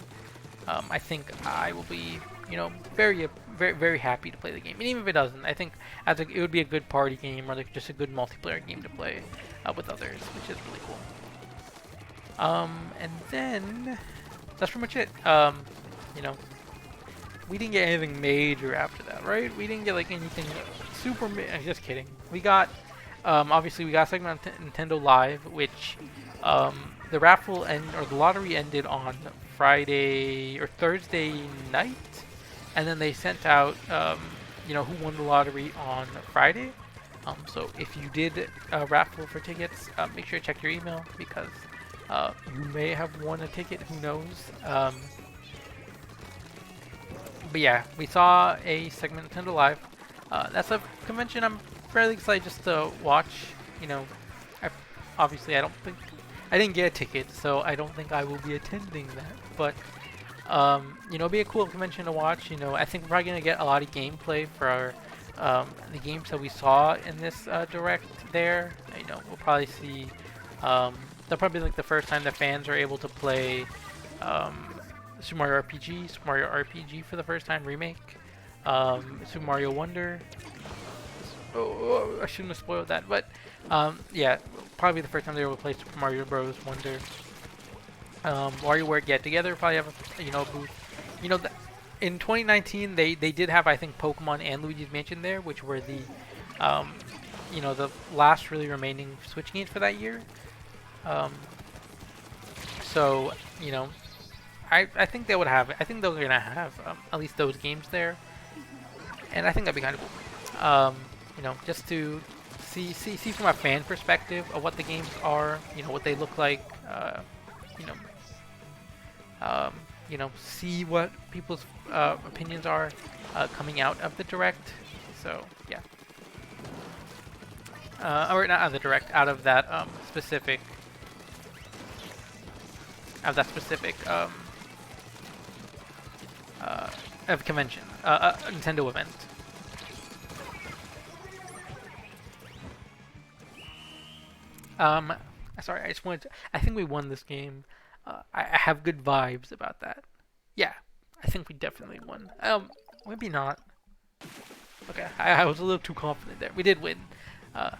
I think I will be very very happy to play the game. And even if it doesn't, I think it would be a good party game, or just a good multiplayer game to play with others, which is really cool. And then that's pretty much it. We didn't get anything major after that, right? We didn't get anything super. Just kidding. We got obviously we got a segment on Nintendo Live, which the raffle or the lottery ended on Friday or Thursday night, and then they sent out who won the lottery on Friday. So if you did raffle for tickets, make sure to check your email, because you may have won a ticket. Who knows? But yeah, we saw a segment of Nintendo Live. That's a convention I'm fairly excited just to watch. Obviously I didn't get a ticket, so I don't think I will be attending that. But it'll be a cool convention to watch. I think we're probably gonna get a lot of gameplay for the games that we saw in this direct. There, we'll probably see. That'll probably be the first time the fans are able to play Super Mario RPG for the first time remake, Super Mario Wonder. Oh, I shouldn't have spoiled that, but yeah, probably the first time they will play Super Mario Bros. Wonder. WarioWare Get Together probably have a booth. In 2019 they did have, I think, Pokemon and Luigi's Mansion there, which were the the last really remaining Switch games for that year. So you know, I think they would have. I think they're gonna have at least those games there, and I think that'd be kind of cool. You know, just to see from a fan perspective of what the games are. You know, what they look like. You know, you know, see what people's opinions are coming out of the direct. So yeah, or not out of the direct, out of that specific, of convention, Nintendo event. Sorry, I just wanted to, I think we won this game. I have good vibes about that. Yeah, I think we definitely won. Maybe not. Okay, I was a little too confident there. We did win. Uh,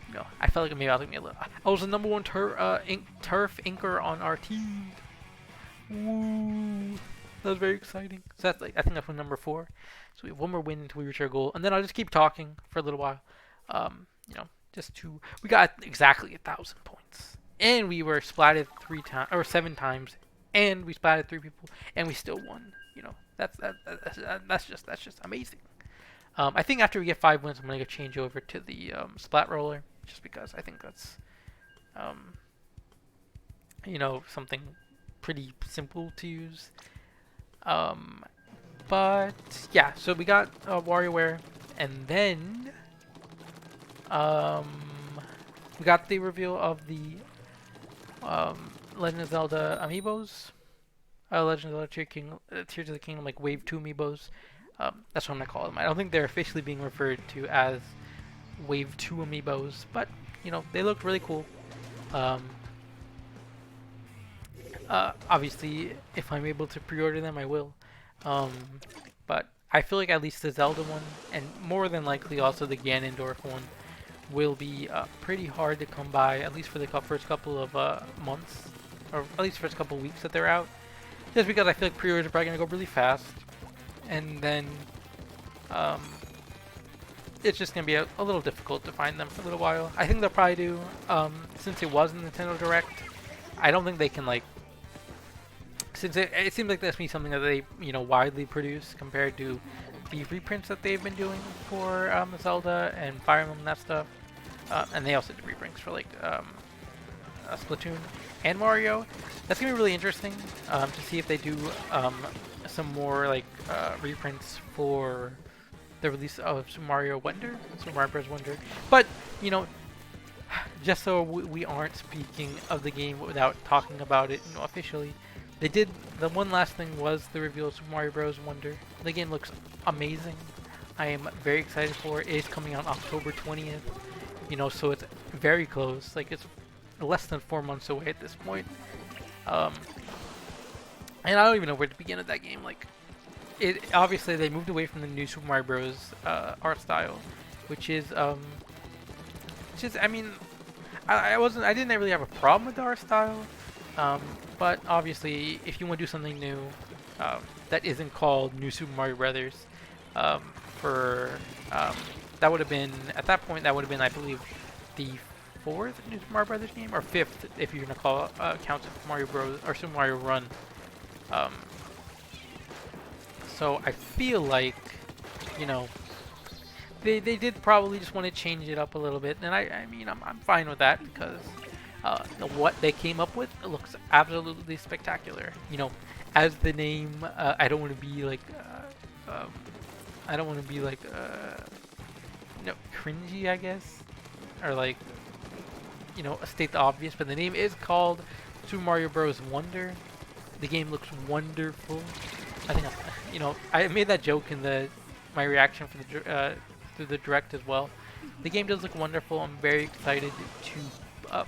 you know, I felt like maybe I was gonna be a little. I was the number one turf inker on our team. Woo! That was very exciting. So that's like, I think that's one number 4. So we have one more win until we reach our goal, and then I'll just keep talking for a little while. You know, just to we got exactly 1,000 points, and we were splatted 3 times or 7 times, and we splatted 3 people, and we still won. You know, that's just amazing. I think after we get 5 wins, I'm gonna change over to the splat roller, just because I think that's you know, something pretty simple to use. But yeah, so we got WarioWare, and then we got the reveal of the Legend of Zelda amiibos. Legend of Zelda Tears of the Kingdom, like Wave 2 amiibos. That's what I'm gonna call them. I don't think they're officially being referred to as Wave 2 amiibos, but you know, they looked really cool. Obviously, if I'm able to pre-order them, I will. But I feel like at least the Zelda one, and more than likely also the Ganondorf one, will be pretty hard to come by, at least for the first couple of months, or at least first couple of weeks that they're out. Just because I feel like pre-orders are probably gonna go really fast, and then it's just gonna be a little difficult to find them for a little while. I think they'll probably do, since it was a Nintendo Direct, I don't think they can like. Since it seems like that's something that they, you know, widely produce compared to the reprints that they've been doing for Zelda and Fire Emblem and that stuff, and they also did reprints for like Splatoon and Mario. That's gonna be really interesting to see if they do some more like reprints for the release of Super Mario Wonder, Super Mario Bros. Wonder. But you know, just so we aren't speaking of the game without talking about it, you know, officially. They did, the one last thing was the reveal of Super Mario Bros. Wonder. The game looks amazing. I am very excited for it. It is coming out October 20th. You know, so it's very close. Like, it's less than 4 months away at this point. And I don't even know where to begin with that game. Like, it obviously they moved away from the new Super Mario Bros. Art style, which is I mean, I didn't really have a problem with the art style. But obviously, if you want to do something new that isn't called New Super Mario Brothers, that would have been, at that point, that would have been, I believe, the 4th New Super Mario Brothers game, or 5th if you're gonna call count Super Mario Bros. Or Super Mario Run. So I feel like, you know, they did probably just want to change it up a little bit, and I mean, I'm fine with that because. What they came up with looks absolutely spectacular. You know, as the name, I don't want to be like, I don't want to be like, you know, cringy, I guess, or like, you know, state the obvious. But the name is called Super Mario Bros. Wonder. The game looks wonderful. I think, you know, I made that joke in my reaction for the through the direct as well. The game does look wonderful. I'm very excited to.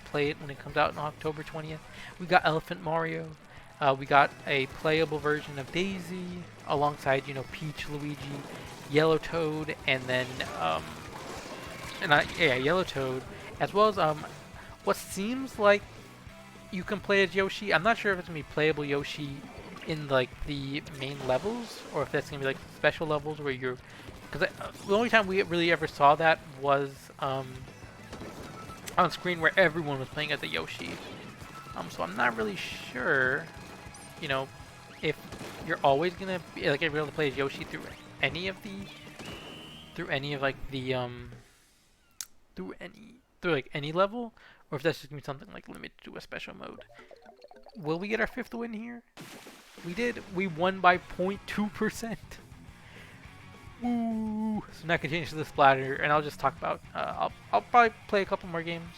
Play it when it comes out on October 20th. We got Elephant Mario. We got a playable version of Daisy alongside, you know, Peach, Luigi, Yellow Toad, and then Yellow Toad, as well as what seems like you can play as Yoshi. I'm not sure if it's gonna be playable Yoshi in like the main levels, or if that's gonna be like special levels where you're. Because the only time we really ever saw that was on screen where everyone was playing as a Yoshi. So I'm not really sure, you know, if you're always gonna be like able to play as Yoshi through any of the like the through like any level, or if that's just gonna be something like limited to a special mode. Will we get our 5th win here? We did. We won by 0.2%. Woo! So now I can change to the splatter, and I'll just talk about. I'll probably play a couple more games.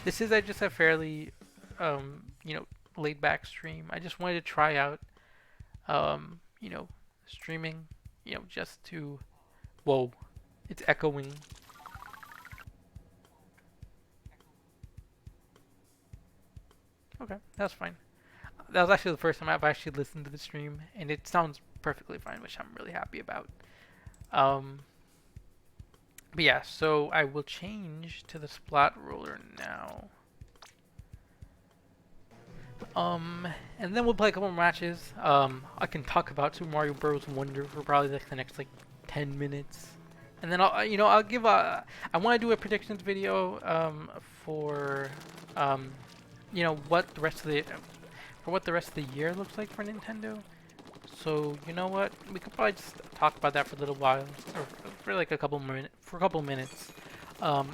This is just a fairly, you know, laid back stream. I just wanted to try out, you know, streaming, you know, just to. Whoa, it's echoing. Okay, that's fine. That was actually the first time I've actually listened to the stream, and it sounds perfectly fine, which I'm really happy about. Um, but yeah, so I will change to the splat roller now. And then we'll play a couple more matches. I can talk about Super Mario Bros. Wonder for probably like the next like 10 minutes. And then I'll, you know, I'll give a, I want to do a predictions video, for, you know, what the rest of the, for what the rest of the year looks like for Nintendo. So, you know what, we could probably just talk about that for a little while, or for like a couple minutes.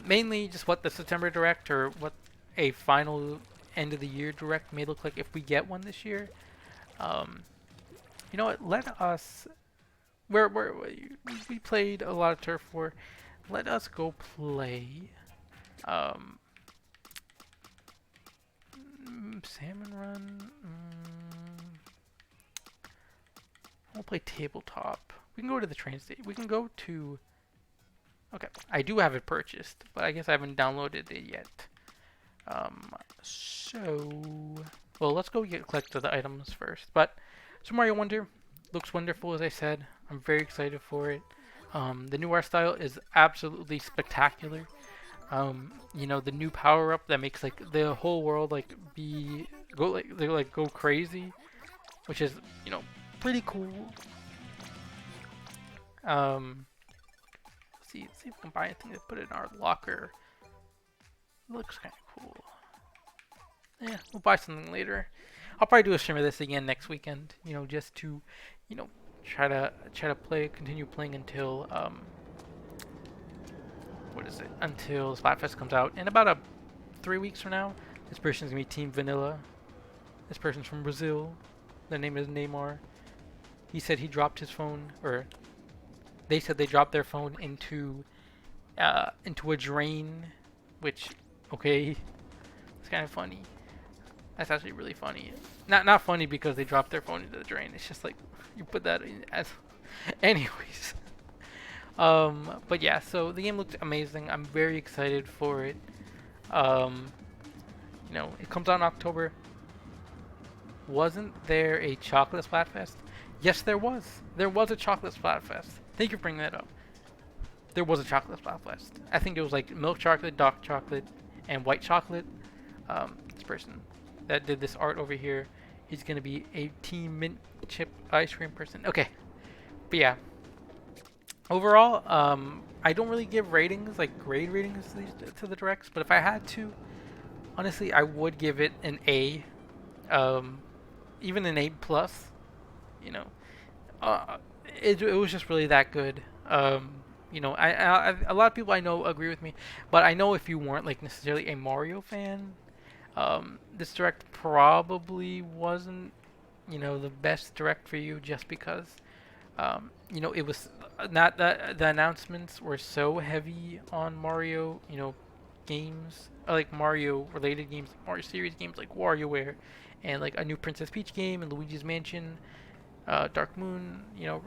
Mainly just what the September Direct, or what a final end of the year Direct may look like if we get one this year. You know what, let us, we played a lot of Turf War. Let us go play Salmon Run. We'll play tabletop. We can go to the train station. We can go to. Okay, I do have it purchased, but I guess I haven't downloaded it yet. Well, let's go collect the items first. But Super Mario Wonder looks wonderful, as I said. I'm very excited for it. The new art style is absolutely spectacular. You know, the new power up that makes like the whole world like go crazy, which is, you know, pretty cool. See if we can buy anything to put in our locker. Looks kind of cool. Yeah, we'll buy something later. I'll probably do a stream of this again next weekend. You know, just to, you know, try to continue playing until what is it? Until Splatfest comes out in about 3 weeks from now. This person's gonna be Team Vanilla. This person's from Brazil. Their name is Neymar. He said he dropped his phone, or they said they dropped their phone into a drain, which, okay, it's kind of funny. That's actually really funny. Not funny because they dropped their phone into the drain. It's just like you put that in as, anyways. But yeah, so the game looks amazing. I'm very excited for it. You know, it comes out in October. Wasn't there a chocolate Splatfest? Yes, there was. There was a chocolate Splatfest. Thank you for bringing that up. There was a chocolate Splatfest. I think it was like milk chocolate, dark chocolate, and white chocolate. This person that did this art over here, he's gonna be a Team Mint Chip ice cream person. Okay, but yeah. Overall, I don't really give ratings, like grade ratings to the directs, but if I had to, honestly, I would give it an A. Even an A plus. You know, it was just really that good. You know, a lot of people I know agree with me, but I know if you weren't like necessarily a Mario fan, this direct probably wasn't, you know, the best direct for you, just because, you know, it was not that the announcements were so heavy on Mario, you know, games, like Mario related games, like Mario series games like WarioWare, and like a new Princess Peach game and Luigi's Mansion, Dark Moon, you know,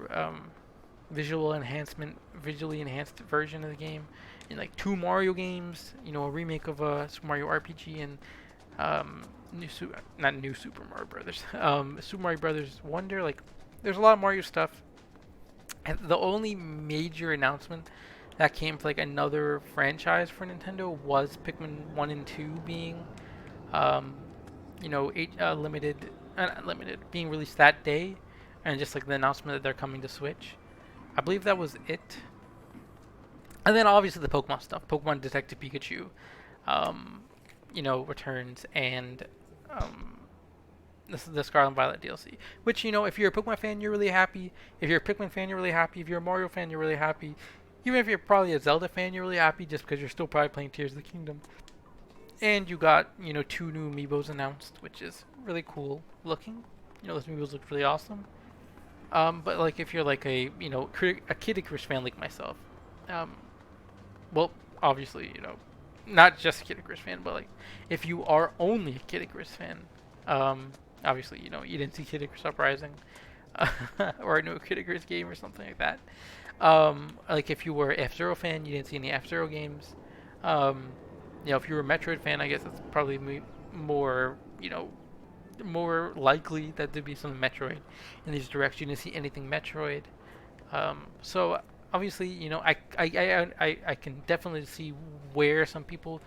visually enhanced version of the game, and like 2 Mario games, you know, a remake of Super Mario RPG, and not new Super Mario Brothers, Super Mario Brothers Wonder. Like, there's a lot of Mario stuff. And the only major announcement that came for like another franchise for Nintendo was Pikmin 1 and 2 being, you know, limited being released that day, and just like the announcement that they're coming to Switch. I believe that was it. And then obviously the Pokemon stuff, Pokemon Detective Pikachu. returns, and this is the Scarlet and Violet DLC. Which, if you're a Pokemon fan, you're really happy. If you're a Pikmin fan, you're really happy. If you're a Mario fan, you're really happy. Even if you're probably a Zelda fan, you're really happy just because you're still probably playing Tears of the Kingdom. And you got, 2 new amiibos announced, which is really cool looking. Those amiibos look really awesome. But like if you're like a, a Kid Icarus fan like myself, um, well, obviously, not just a Kid Icarus fan, but like if you are only a Kid Icarus fan, obviously, you didn't see Kid Icarus Uprising, or a new Kid Icarus game or something like that. Like if you were an F-Zero fan, you didn't see any F-Zero games. Um, if you were a Metroid fan, I guess it's probably more, more likely that there'd be some Metroid in these directs. You didn't see anything Metroid. So obviously, I can definitely see where some people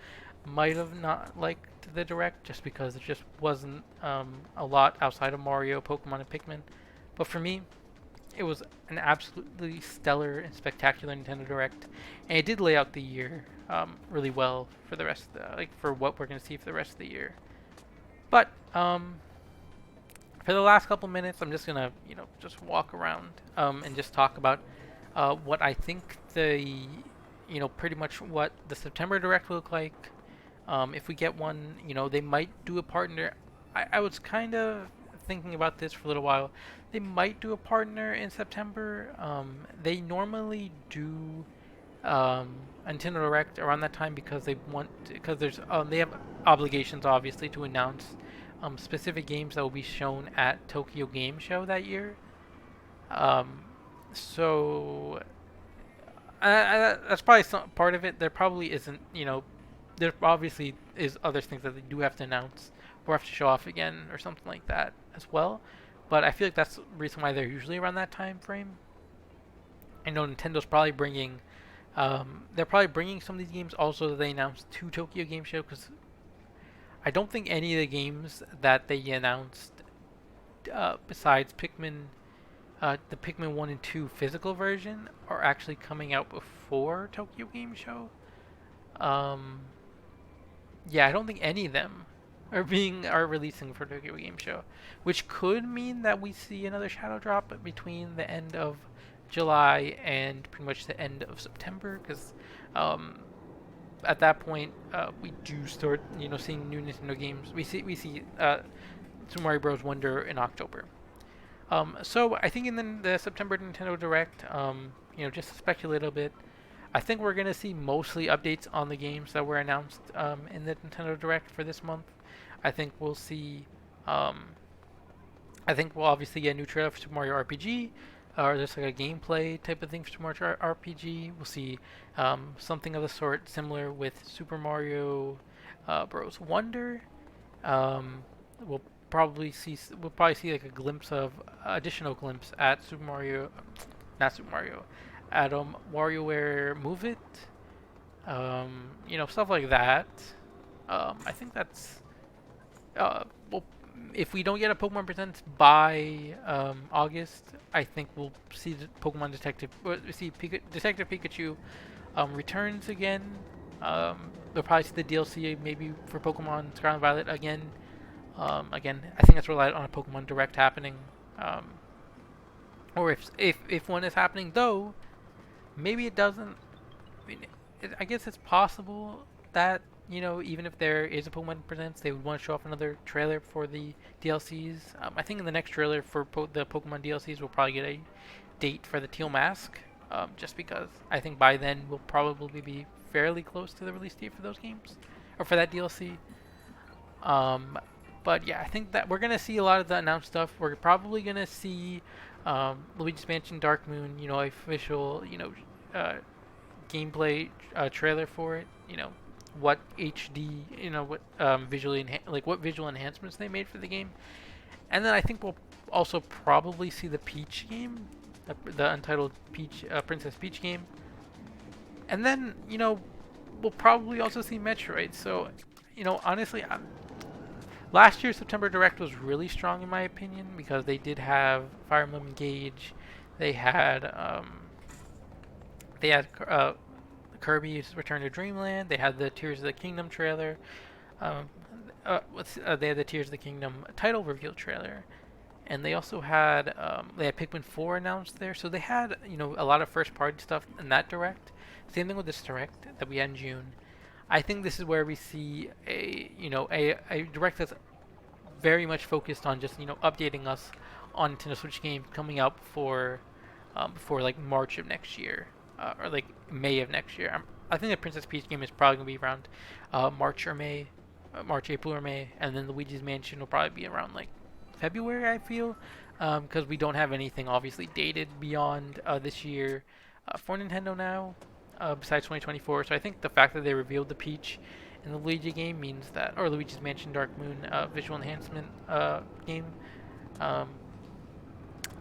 might have not liked the direct just because it just wasn't a lot outside of Mario, Pokemon, and Pikmin. But for me, it was an absolutely stellar and spectacular Nintendo Direct, and it did lay out the year really well for the rest, for what we're gonna see for the rest of the year. But for the last couple minutes, I'm just gonna just walk around and just talk about what I think pretty much what the September Direct will look like. If we get one, they might do a partner. I was kind of thinking about this for a little while. They might do a partner in September. They normally do a Nintendo Direct around that time because they have obligations obviously to announce specific games that will be shown at Tokyo Game Show that year. So that's probably some part of it. There probably isn't, there obviously is other things that they do have to announce or have to show off again or something like that as well. But I feel like that's the reason why they're usually around that time frame. I know Nintendo's probably bringing, they're probably bringing some of these games also that they announced to Tokyo Game Show, because I don't think any of the games that they announced, besides Pikmin, the Pikmin 1 and 2 physical version, are actually coming out before Tokyo Game Show. Yeah, I don't think any of them are releasing for Tokyo Game Show, which could mean that we see another shadow drop between the end of July and pretty much the end of September, because at that point we do start seeing new Nintendo games. We see Super Mario Bros. Wonder in October. So I think in the September Nintendo Direct, just to speculate a little bit, I think we're gonna see mostly updates on the games that were announced in the Nintendo Direct for this month. I think we'll see. I think we'll obviously get a new trailer for Super Mario RPG, or just like a gameplay type of thing for Super Mario RPG. We'll see something of the sort similar with Super Mario Bros. Wonder. We'll probably see like a glimpse of additional glimpse at Super Mario, not Super Mario, at WarioWare Move It. Stuff like that. I think that's well, if we don't get a Pokemon Presents by August, I think we'll see the Pokemon Detective, Detective Pikachu returns again. We'll probably see the DLC maybe for Pokemon Scarlet and Violet again. Again, I think that's relied on a Pokemon Direct happening. Or if one is happening, though, maybe it doesn't. I mean, I guess it's possible that even if there is a Pokemon Presents, they would want to show off another trailer for the DLCs. I think in the next trailer for the Pokemon DLCs, we'll probably get a date for the Teal Mask. Just because I think by then we'll probably be fairly close to the release date for those games, or for that DLC. But yeah, I think that we're gonna see a lot of the announced stuff. We're probably gonna see Luigi's Mansion Dark Moon, official, gameplay trailer for it. What HD, what what visual enhancements they made for the game, and then I think we'll also probably see the Peach game, the Untitled Peach Princess Peach game, and then we'll probably also see Metroid. So, honestly, last year's September Direct was really strong in my opinion because they did have Fire Emblem Engage, they had Kirby's Return to Dreamland, they had the Tears of the Kingdom trailer, Um, they had the Tears of the Kingdom title reveal trailer, and they had Pikmin 4 announced there. So they had a lot of first party stuff in that direct. Same thing with this direct that we had in June. I think this is where we see a direct that's very much focused on just updating us on Nintendo Switch games coming out for like March of next year, or like May of next year. I think the Princess Peach game is probably gonna be around March or May, March, April or May, and then Luigi's Mansion will probably be around like February. I feel, because we don't have anything obviously dated beyond this year for Nintendo now, besides 2024. So I think the fact that they revealed the Peach in the Luigi game means that, or Luigi's Mansion Dark Moon visual enhancement game. Um,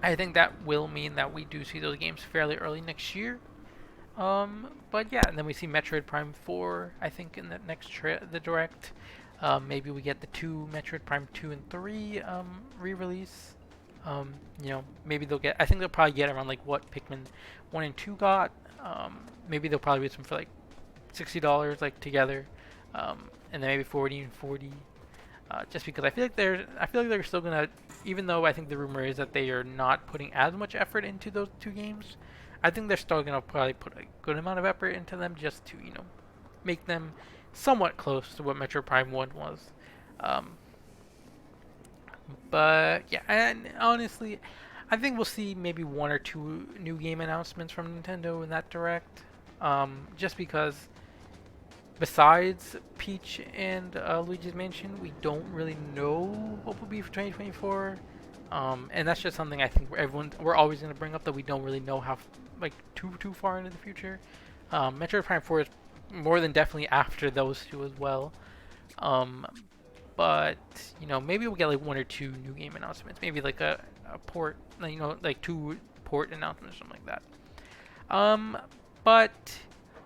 I think that will mean that we do see those games fairly early next year. But yeah, and then we see Metroid Prime 4, I think, in the the direct. Maybe we get the two Metroid Prime 2 and 3 re-release. Maybe they'll get. I think they'll probably get around like what Pikmin 1 and 2 got. Maybe they'll probably get some for like $60 like together, and then maybe 40 and 40. Just because I feel like they're still gonna, even though I think the rumor is that they are not putting as much effort into those two games, I think they're still gonna probably put a good amount of effort into them just to make them somewhat close to what Metro Prime 1 was. Um, but yeah, and honestly, I think we'll see maybe one or two new game announcements from Nintendo in that direct. Just because besides Peach and Luigi's Mansion, we don't really know what will be for 2024. And that's just something I think we're always going to bring up, that we don't really know how like too far into the future. Metroid Prime 4 is more than definitely after those two as well. But maybe we'll get like one or two new game announcements, maybe like a port, like two port announcements, something like that. But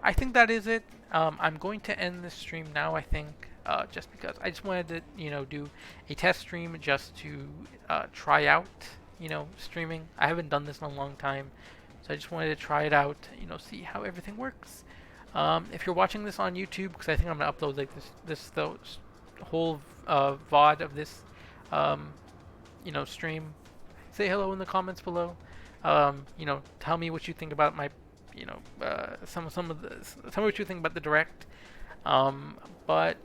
I think that is it. I'm going to end this stream now, I think, just because I just wanted to, do a test stream just to try out, streaming. I haven't done this in a long time, so I just wanted to try it out, see how everything works. If you're watching this on YouTube, because I think I'm gonna upload like this whole VOD of this, stream, say hello in the comments below. Tell me what you think about my some of what you think about the direct. But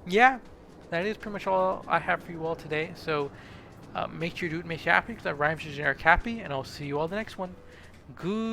yeah, that is pretty much all I have for you all today. So make sure you do it makes you happy, because that rhymes with generic happy, and I'll see you all the next one. Goodbye.